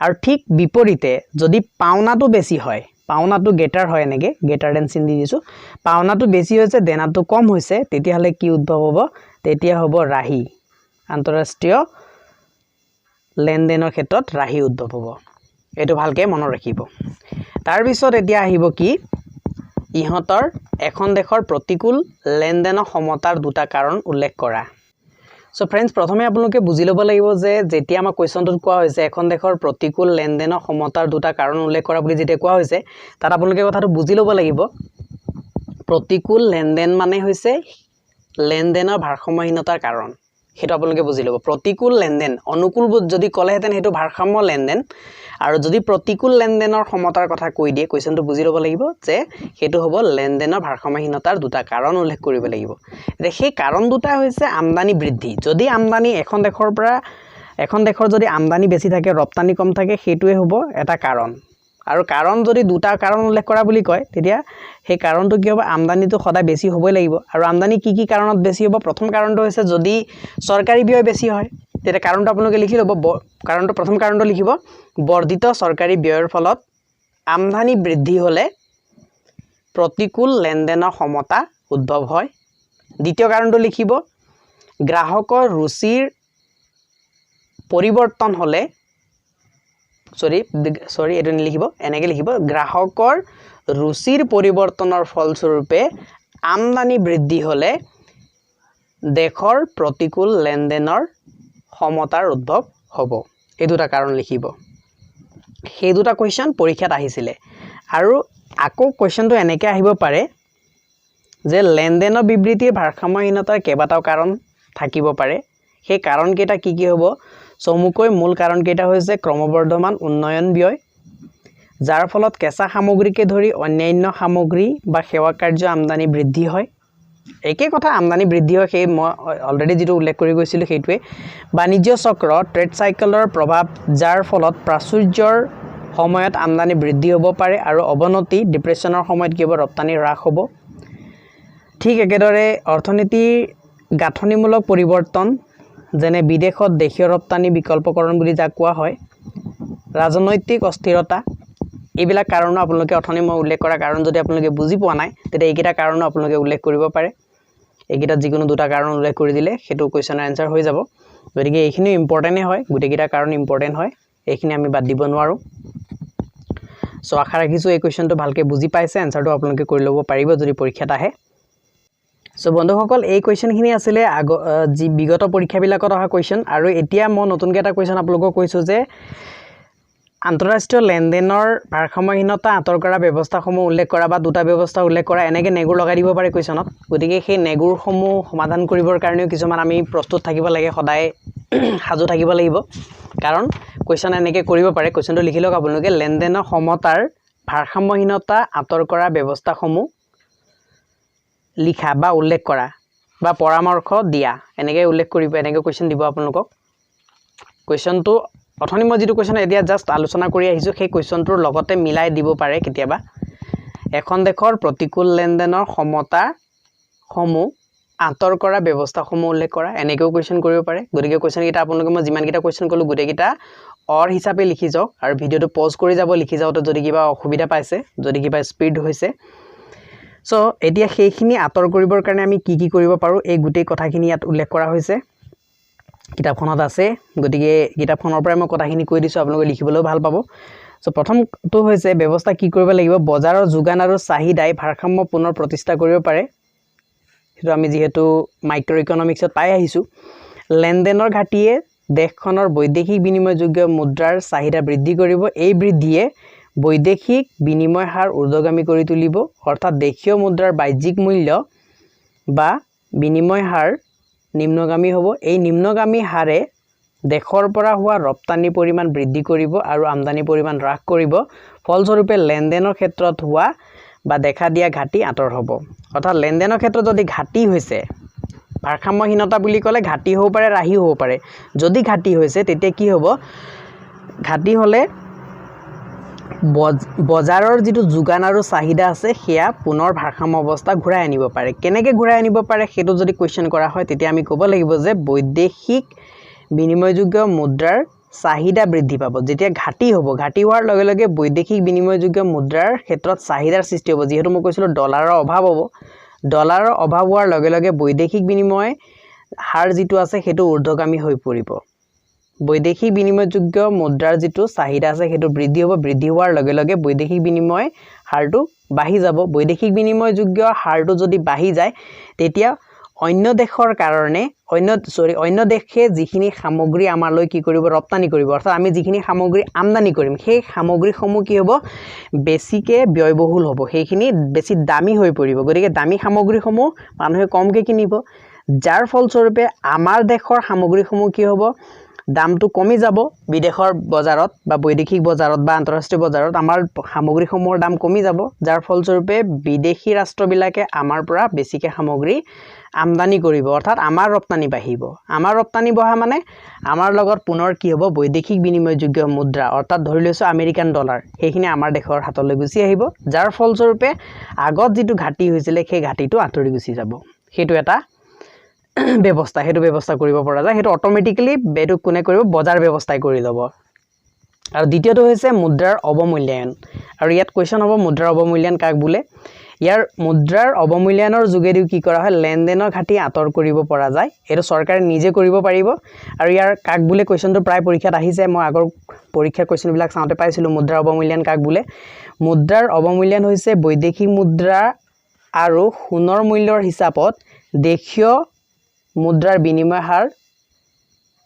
আৰু ঠিক বিপৰীতে যদি পাওনাটো বেছি হয় পাওনাটো গেটাৰ হয় এনেকে গেটাৰ দেন চিন দি দিছো পাওনাটো বেছি হৈছে দেনাটো কম হৈছে তেতিয়াহলে কি উদ্ভৱ হ'ব তেতিয়া হ'ব ৰাহি আন্তঃৰাষ্ট্ৰীয় লেনদেনৰ ক্ষেত্ৰত ৰাহি উদ্ভৱ হ'ব এইটো ভালকে মনত ৰাখিব তাৰ পিছত এতিয়া আহিব কি ইহতৰ এখন দেশৰ প্ৰতিকূল লেনদেনৰ সমতাৰ দুটা কাৰণ উল্লেখ কৰা সো ফ্ৰেণ্ডছ প্ৰথমে আপোনালোকে বুজি ল'ব লাগিব যে যেতিয়া আমাৰ কোৱেশ্যনটোত কোৱা হৈছে এখন দেশৰ প্ৰতিকূল লেনদেনৰ সমতাৰ দুটা কাৰণ উল্লেখ কৰা বুলি যেতিয়া কোৱা হৈছে তাত আপোনালোকে কথাটো বুজি ল'ব লাগিব প্ৰতিকূল লেনদেন মানে হৈছে লেনদেনৰ ভাৰসাম্যহীনতাৰ কাৰণ হেতু আপোনালোকে বুজি ল'ব প্ৰতিকূল লেনদেন অনুকূল যদি কলেহেতেন হেতু ভাৰসাম্য লেনদেন আৰু যদি প্ৰতিকূল লেনদেনৰ সমতাৰ কথা কৈ দিয়ে কোৱেশ্যনটো বুজি ল'ব লাগিব যে হেতু হ'ব লেনদেনৰ ভাৰসাম্যহীনতাৰ দুটা কাৰণ উল্লেখ কৰিব লাগিব এতিয়া সেই কাৰণ দুটা হৈছে আমদানি বৃদ্ধি যদি আমদানি এখন দেশৰ যদি আমদানি বেছি থাকে ৰপ্তানি কম থাকে হেতুৱে হ'ব এটা কাৰণ আৰু কাৰণ যদি দুটা কাৰণ উল্লেখ কৰা বুলি কয় তেতিয়া সেই কাৰণটো কি হ'ব আমদানিটো সদায় বেছি হ'বই লাগিব আৰু আমদানি কি কাৰণত বেছি হ'ব প্ৰথম কাৰণটো হৈছে যদি চৰকাৰী ব্যয় বেছি হয় তেতিয়া কাৰণটো আপোনালোকে লিখি ল'ব কাৰণটো প্ৰথম কাৰণটো লিখিব বৰ্ধিত চৰকাৰী ব্যয়ৰ ফলত আমদানি বৃদ্ধি হ'লে প্ৰতিকূল লেনদেনৰ সমতা উদ্ভৱ হয় দ্বিতীয় কাৰণটো লিখিব গ্ৰাহকৰ ৰুচিৰ পৰিৱৰ্তন হ'লে সৰি এটো নিলিখিব এনেকে লিখিব গ্ৰাহকৰ ৰুচিৰ পৰিৱৰ্তনৰ ফলস্বৰূপে আমদানি বৃদ্ধি হ'লে দেশৰ প্ৰতিকূল লেনদেনৰ সমতাৰ উদ্ভৱ হ'ব এই দুটা কাৰণ লিখিব সেই দুটা কোৱেশ্যন পৰীক্ষাত আহিছিলে আৰু আকৌ কোৱেশ্যনটো এনেকে আহিব পাৰে যে লেনদেনৰ বিবৃতিৰ ভাৰসাম্যহীনতাৰ কেইবাটাও কাৰণ থাকিব পাৰে সেই কাৰণ কেইটা কি হ'ব চমুকৈ মূল কাৰণ কেইটা হৈছে ক্ৰমবৰ্ধমান উন্নয়ন ব্যয় যাৰ ফলত কেঁচা সামগ্ৰীকে ধৰি অন্যান্য সামগ্ৰী বা সেৱা কাৰ্য আমদানি বৃদ্ধি হয় একে কথা আমদানি বৃদ্ধি হয় সেই মই অলৰেডি যেটো উল্লেখ কৰি গৈছিল সেইটোৱে বাণিজ্য চক্ৰ ট্ৰেড সাইকেলৰ প্ৰভাৱ যাৰ ফলত প্ৰাচুৰ্যৰ সময়ত আমদানি বৃদ্ধি হ'ব পাৰে আৰু অৱনতি ডিপ্ৰেছনৰ সময়ত কি হ'ব ৰপ্তানি হ্ৰাস হ'ব ঠিক একেদৰে অৰ্থনীতিৰ গাঁথনিমূলক পৰিৱৰ্তন যেনে বিদেশত দেশীয় ৰপ্তানি বিকল্পকৰণ বুলি যাক কোৱা হয় ৰাজনৈতিক অস্থিৰতা এইবিলাক কাৰণ আপোনালোকে অথনি মই উল্লেখ কৰা কাৰণ যদি আপোনালোকে বুজি পোৱা নাই তেতিয়া এইকেইটা কাৰণ আপোনালোকে উল্লেখ কৰিব পাৰে এইকেইটা যিকোনো দুটা কাৰণ উল্লেখ কৰি দিলে হেতু কোৱেশ্চনৰ আনসাৰ হৈ যাব গতিকে এইখিনি ইম্পৰ্টেন্টে হয় গুটেকিটা কাৰণ ইম্পৰ্টেন্ট হয় এইখিনি আমি বাদ দিব নোৱাৰো সো আশা ৰাখিছো এই কোৱেশ্চনটো ভালকে বুজি পাইছে আনসাৰটো আপোনালোকে কৰি ল'ব পাৰিব যদি পৰীক্ষাত আহে সো বন্ধুসকল এই কোৱেশ্চনখিনি আছিল যি বিগত পৰীক্ষাবিলাকত অহা কোৱেশ্চন আৰু এতিয়া মই নতুনকৈ এটা কোৱেশ্চন আপোনালোকক কৈছো যে আন্তঃৰাষ্ট্ৰীয় লেনদেনৰ ভাৰসাম্যহীনতা আঁতৰ কৰা ব্যৱস্থাসমূহ উল্লেখ কৰা বা দুটা ব্যৱস্থা উল্লেখ কৰা এনেকৈ নেগুৰ লগাই দিব পাৰে কোৱেশ্চনত গতিকে সেই নেগুৰসমূহ সমাধান কৰিবৰ কাৰণেও কিছুমান আমি প্ৰস্তুত থাকিব লাগে সদায় সাজু থাকিব লাগিব কাৰণ কোৱেশ্চন এনেকৈ কৰিব পাৰে কোৱেশ্চনটো লিখি লওক আপোনালোকে লেনদেনৰ সমতাৰ ভাৰসাম্যহীনতা আঁতৰ কৰা ব্যৱস্থাসমূহ লিখা বা উল্লেখ কৰা বা পৰামৰ্শ দিয়া এনেকৈ উল্লেখ কৰিব এনেকৈ কোৱেশ্চন দিব আপোনালোকক কোৱেশ্চনটো অথনি মই যেটো কোৱেশ্চন এতিয়া জাস্ট আলোচনা কৰি আহিছো সেই কোৱেশ্চনটোৰ লগতে মিলাই দিব পাৰে কেতিয়াবা এখন দেশৰ প্ৰতিকূল লেনদেনৰ সমতা সমূহ আঁতৰ কৰা ব্যৱস্থাসমূহ উল্লেখ কৰা এনেকৈ কোৱেশ্চন কৰিব পাৰে গতিকে কোৱেশ্চন কিটা আপোনালোকে মই যিমান কিটা কোৱেশ্চন কলো গুটেকিটা অৰ হিচাপে লিখি যাওক আৰু ভিডিওটো পজ কৰি যাব লিখি যাওতে যদি কিবা অসুবিধা পাইছে যদি কিবা স্পিড হৈছে সো এতিয়া সেইখিনি আঁতৰ কৰিবৰ কাৰণে আমি কি কৰিব পাৰো এই গুটেই কথাখিনি ইয়াত উল্লেখ কৰা হৈছে কিতাপখনত আছে গতিকে কিতাপখনৰ পৰা মই কথাখিনি কৈ দিছো আপোনালোকে লিখিবলৈ ভাল পাব সো প্ৰথমটো হৈছে ব্যৱস্থা কি কৰিব লাগিব বজাৰৰ যোগান আৰু চাহিদাই ভাৰসাম্য পুনৰ প্ৰতিষ্ঠা কৰিব পাৰে হেতু আমি যেহেতু মাইক্ৰ ইকনমিক্সত পাই আহিছো লেনদেনৰ ঘাটিয়ে দেশখনৰ বৈদেশিক বিনিময়যোগ্য মুদ্ৰাৰ চাহিদা বৃদ্ধি কৰিব এই বৃদ্ধিয়ে বৈদেশিক বিনিময় হাৰ ঊৰ্ধ্বগামী কৰি তুলিব অৰ্থাৎ দেশীয় মুদ্ৰাৰ বাহ্যিক মূল্য বা বিনিময় হাৰ নিম্নগামী হ'ব এই নিম্নগামী হাৰে দেশৰ পৰা হোৱা ৰপ্তানি পৰিমাণ বৃদ্ধি কৰিব আৰু আমদানি পৰিমাণ হ্ৰাস কৰিব ফলস্বৰূপে লেনদেনৰ ক্ষেত্ৰত হোৱা বা দেখা দিয়া ঘাটি আঁতৰ হ'ব অৰ্থাৎ লেনদেনৰ ক্ষেত্ৰত যদি ঘাটি হৈছে ভাৰসাম্যহীনতা বুলি ক'লে ঘাটি হ'ব পাৰে ৰাহি হ'ব পাৰে যদি ঘাটি হৈছে তেতিয়া কি হ'ব ঘাটি হলে বজাৰৰ যেটো যোগান আৰু চাহিদা আছে সেয়া পুনৰ ভাৰসাম্য অৱস্থা ঘূৰাই আনিব পাৰে কেনেকৈ ঘূৰাই আনিব পাৰে হেতু যদি কোৱেশ্চন কৰা হয় তেতিয়া আমি ক'ব লাগিব যে বৈদেশিক বিনিময়যোগ্য মুদ্ৰাৰ চাহিদা বৃদ্ধি পাব যেতিয়া ঘাটি হ'ব ঘাটি হোৱাৰ লগে লগে বৈদেশিক বিনিময়যোগ্য মুদ্ৰাৰ ক্ষেত্ৰত চাহিদাৰ সৃষ্টি হ'ব যেহেতু মই কৈছিলো ডলাৰৰ অভাৱ হ'ব ডলাৰৰ অভাৱ হোৱাৰ লগে লগে বৈদেশিক বিনিময় হাৰ যেটো আছে হেতু ঊৰ্ধ্বগামী হৈ পৰিব বৈদেশিক বিনিময়যোগ্য মুদ্ৰাৰ যেটো চাহিদা আছে হেতু বৃদ্ধি হ'ব বৃদ্ধি হোৱাৰ লগে লগে বৈদেশিক বিনিময় হাৰটো বাঢ়ি যাব বৈদেশিক বিনিময়যোগ্য হাৰটো যদি বাঢ়ি যায় তেতিয়া অন্য দেশৰ কাৰণে অন্য দেশে যিখিনি সামগ্ৰী আমালৈ কি কৰিব ৰপ্তানি কৰিব অৰ্থাৎ আমি যিখিনি সামগ্ৰী আমদানি কৰিম সেই সামগ্ৰীসমূহ কি হ'ব বেছিকে ব্যয়বহুল হ'ব সেইখিনি বেছি দামী হৈ পৰিব গতিকে দামী সামগ্ৰীসমূহ মানুহে কমকে কিনিব যাৰ ফলস্বৰূপে আমাৰ দেশৰ সামগ্ৰীসমূহ কি হ'ব দামটো কমি যাব বিদেশৰ বজাৰত বা বৈদেশিক বজাৰত বা আন্তঃৰাষ্ট্ৰীয় বজাৰত আমাৰ সামগ্ৰীসমূহৰ দাম কমি যাব যাৰ ফলস্বৰূপে বিদেশী ৰাষ্ট্ৰবিলাকে আমাৰ পৰা বেছিকে সামগ্ৰী আমদানি কৰিব অৰ্থাৎ আমাৰ ৰপ্তানি বাঢ়িব আমাৰ ৰপ্তানি বঢ়া মানে আমাৰ লগত পুনৰ কি হ'ব বৈদেশিক বিনিময়যোগ্য মুদ্ৰা অৰ্থাৎ ধৰি লৈছো আমেৰিকান ডলাৰ সেইখিনি আমাৰ দেশৰ হাতলৈ গুচি আহিব যাৰ ফলস্বৰূপে আগত যেটো ঘাটি হৈছিল সেই ঘাটিটো আঁতৰি গুচি যাব হেতু এটা ব্যৱস্থা হেতু ব্যৱস্থা কৰিব পৰা যায় হেতু অটোমেটিক্যালি বেটো কোনে কৰিব বজাৰ ব্যৱস্থাই কৰি ল'ব আৰু দ্বিতীয়টো হৈছে মুদ্ৰাৰ অৱমূল্যায়ন আৰু ইয়াত কোৱেশ্চন হ'ব মুদ্ৰাৰ অৱমূল্যায়ন কাক বোলে ইয়াৰ মুদ্ৰাৰ অৱমূল্যায়নৰ যোগেদি কি কৰা হয় লেনদেনৰ ঘাটি আঁতৰ কৰিব পৰা যায় এটো চৰকাৰে নিজে কৰিব পাৰিব আৰু ইয়াৰ কাক বোলে কোৱেশ্চনটো প্ৰায় পৰীক্ষাত আহিছে মই আগৰ পৰীক্ষা কোৱেশ্চন বিলাক চাওঁতে পাইছিলো মুদ্ৰাৰ অৱমূল্যায়ন কাক বোলে মুদ্ৰাৰ অৱমূল্যায়ন হৈছে বৈদেশিক মুদ্ৰা আৰু সোণৰ মূল্যৰ হিচাপত দেশীয় মুদ্ৰাৰ বিনিময়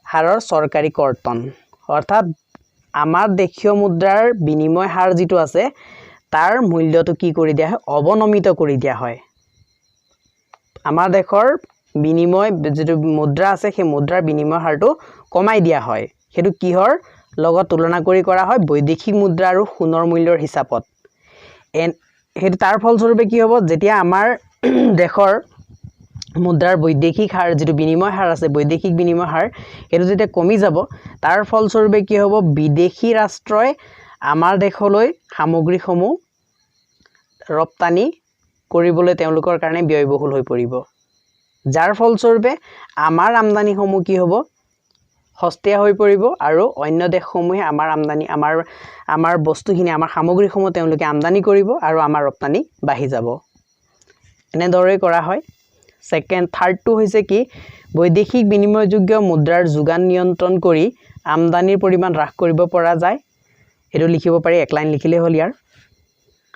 হাৰৰ চৰকাৰী কৰ্তন অৰ্থাৎ আমাৰ দেশীয় মুদ্ৰাৰ বিনিময় হাৰ যেটো আছে তাৰ মূল্যটো কি কৰি দিয়া হয় অৱনমিত কৰি দিয়া হয় আমাৰ দেশৰ বিনিময় যেটো মুদ্ৰা আছে সেই মুদ্ৰাৰ বিনিময় হাৰটো কমাই দিয়া হয় হেতু কিহৰ লগত তুলনা কৰি কৰা হয় বৈদেশিক মুদ্ৰা আৰু সোণৰ মূল্যৰ হিচাপত সেইটো তাৰ ফলস্বৰূপে কি হ'ব যেতিয়া আমাৰ দেশৰ মুদ্ৰাৰ বৈদেশিক হাৰ যেটো বিনিময় হাৰ আছে বৈদেশিক বিনিময় হাৰ এটো যেতিয়া কমি যাব তাৰ ফলস্বৰূপে কি হ'ব বিদেশী ৰাষ্ট্ৰই আমাৰ দেশলৈ সামগ্ৰীসমূহ ৰপ্তানি কৰিবলৈ তেওঁলোকৰ কাৰণে ব্যয়বহুল হৈ পৰিব যাৰ ফলস্বৰূপে আমাৰ আমদানিসমূহ কি হ'ব হস্তীয়া হৈ পৰিব আৰু অন্য দেশসমূহে আমাৰ আমদানি আমাৰ বস্তুখিনি আমাৰ সামগ্ৰীসমূহ তেওঁলোকে আমদানি কৰিব আৰু আমাৰ ৰপ্তানি বাঢ়ি যাব এনেদৰে কৰা হয় সেকেন্ড থাৰ্ডটো হৈছে কি বৈদেশিক বিনিময়যোগ্য মুদ্ৰাৰ যোগান নিয়ন্ত্ৰণ কৰি আমদানিৰ পৰিমাণ হ্ৰাস কৰিব পৰা যায় এটো লিখিব পাৰি এক লাইন লিখিলে হ'ল ইয়াৰ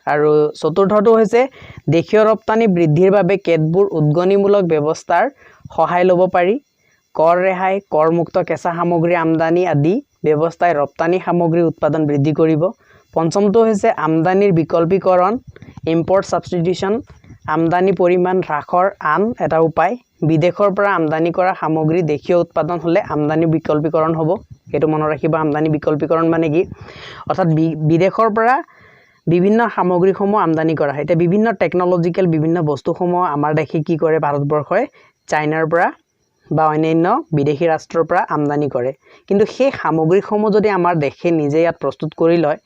আৰু চতুৰ্থটো হৈছে দেশীয় ৰপ্তানি বৃদ্ধিৰ বাবে কেতবোৰ উদ্গনিমূলক ব্যৱস্থাৰ সহায় ল'ব পাৰি কৰ ৰেহাই কৰমুক্ত কেঁচা সামগ্ৰী আমদানি আদি ব্যৱস্থাই ৰপ্তানি সামগ্ৰীৰ উৎপাদন বৃদ্ধি কৰিব পঞ্চমটো হৈছে আমদানিৰ বিকল্পীকৰণ ইম্পৰ্ট সাবস্টিটিউশন আমদানি পৰিমাণ হ্ৰাসৰ আন এটা উপায় বিদেশৰ পৰা আমদানি কৰা সামগ্ৰী দেশীয় উৎপাদন হলে আমদানি বিকল্পীকৰণ হ'ব এটো মনত ৰাখিবা আমদানি বিকল্পীকৰণ মানে কি অৰ্থাৎ বিদেশৰ পৰা বিভিন্ন সামগ্ৰীসমূহ আমদানি কৰা হয় এটা বিভিন্ন টেকনলজিক্যাল বিভিন্ন বস্তুসমূহ আমাৰ দেশে কি কৰে ভাৰতবৰ্ষই চাইনাৰ পৰা বা অন্যান্য বিদেশী ৰাষ্ট্ৰৰ পৰা আমদানি কৰে কিন্তু সেই সামগ্ৰীসমূহ যদি আমাৰ দেশে নিজে ইয়াত প্ৰস্তুত কৰি লয়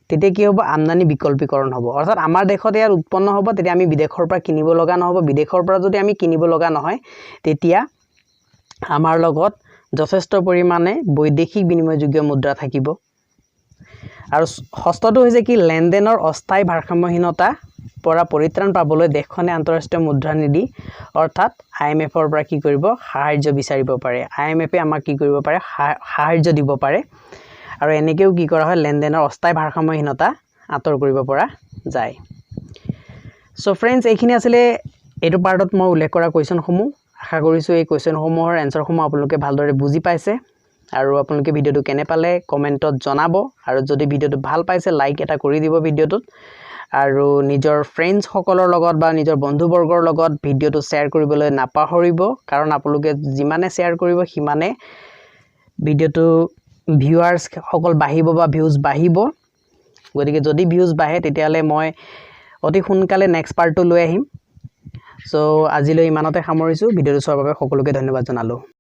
তেতিয়া কি হ'ব আমদানি বিকল্পীকৰণ হ'ব অৰ্থাৎ আমাৰ দেশত ইয়াৰ উৎপন্ন হ'ব তেতিয়া আমি বিদেশৰ পৰা কিনিব লগা নহব বিদেশৰ পৰা যদি আমি কিনিব লগা নহয় তেতিয়া আমাৰ লগত যথেষ্ট পৰিমাণে বৈদেশিক বিনিময়যোগ্য মুদ্ৰা থাকিব আৰু ষষ্ঠটো হৈছে কি লেনদেনৰ অস্থায়ী ভাৰসাম্যহীনতা পৰা পৰিত্ৰাণ পাবলৈ দেশখনে আন্তঃৰাষ্ট্ৰীয় মুদ্ৰা নিধি অৰ্থাৎ IMFৰ পৰা কি কৰিব সাহায্য বিচাৰিব পাৰে IMFে আমাক কি কৰিব পাৰে সাহায্য দিব পাৰে আৰু এনেকেও কি কৰা হয় লেনদেনৰ অস্থায়ী ভাৰসাম্যহীনতা আঁতৰ কৰিব পৰা যায় সো ফ্ৰেন্ডস এইখিনি আছিল এটো পাৰ্টত মই উল্লেখ কৰা কোৱেশ্চনসমূহ আশা কৰিছো এই কোৱেশ্চনসমূহৰ এনসাৰসমূহ আপোনালোকে ভালদৰে বুজি পাইছে আৰু আপোনালোকে ভিডিওটো কেনে পালে কমেন্টত জনাব আৰু যদি ভিডিওটো ভাল পাইছে লাইক এটা কৰি দিব ভিডিওটোত আৰু নিজৰ ফ্ৰেন্ডছ সকলৰ লগত বা নিজৰ বন্ধুবৰ্গৰ লগত ভিডিওটো শেয়াৰ কৰিবলৈ নাপাহৰিব কাৰণ আপোনালোকে যিমানে শেয়াৰ কৰিব সিমানে ভিডিওটো ভিউয়াৰ্স সকল বাঢ়িব বা ভিউজ বাঢ়িব গতিকে যদি ভিউজ বাঢ়ে তেতিয়ালে মই অতি সোনকালে নেক্সট পাৰ্টটো লৈ আহিম সো আজিলৈ ইমানতে সামৰিছো ভিডিওটো চোৱাৰ বাবে সকলোকে ধন্যবাদ জনালো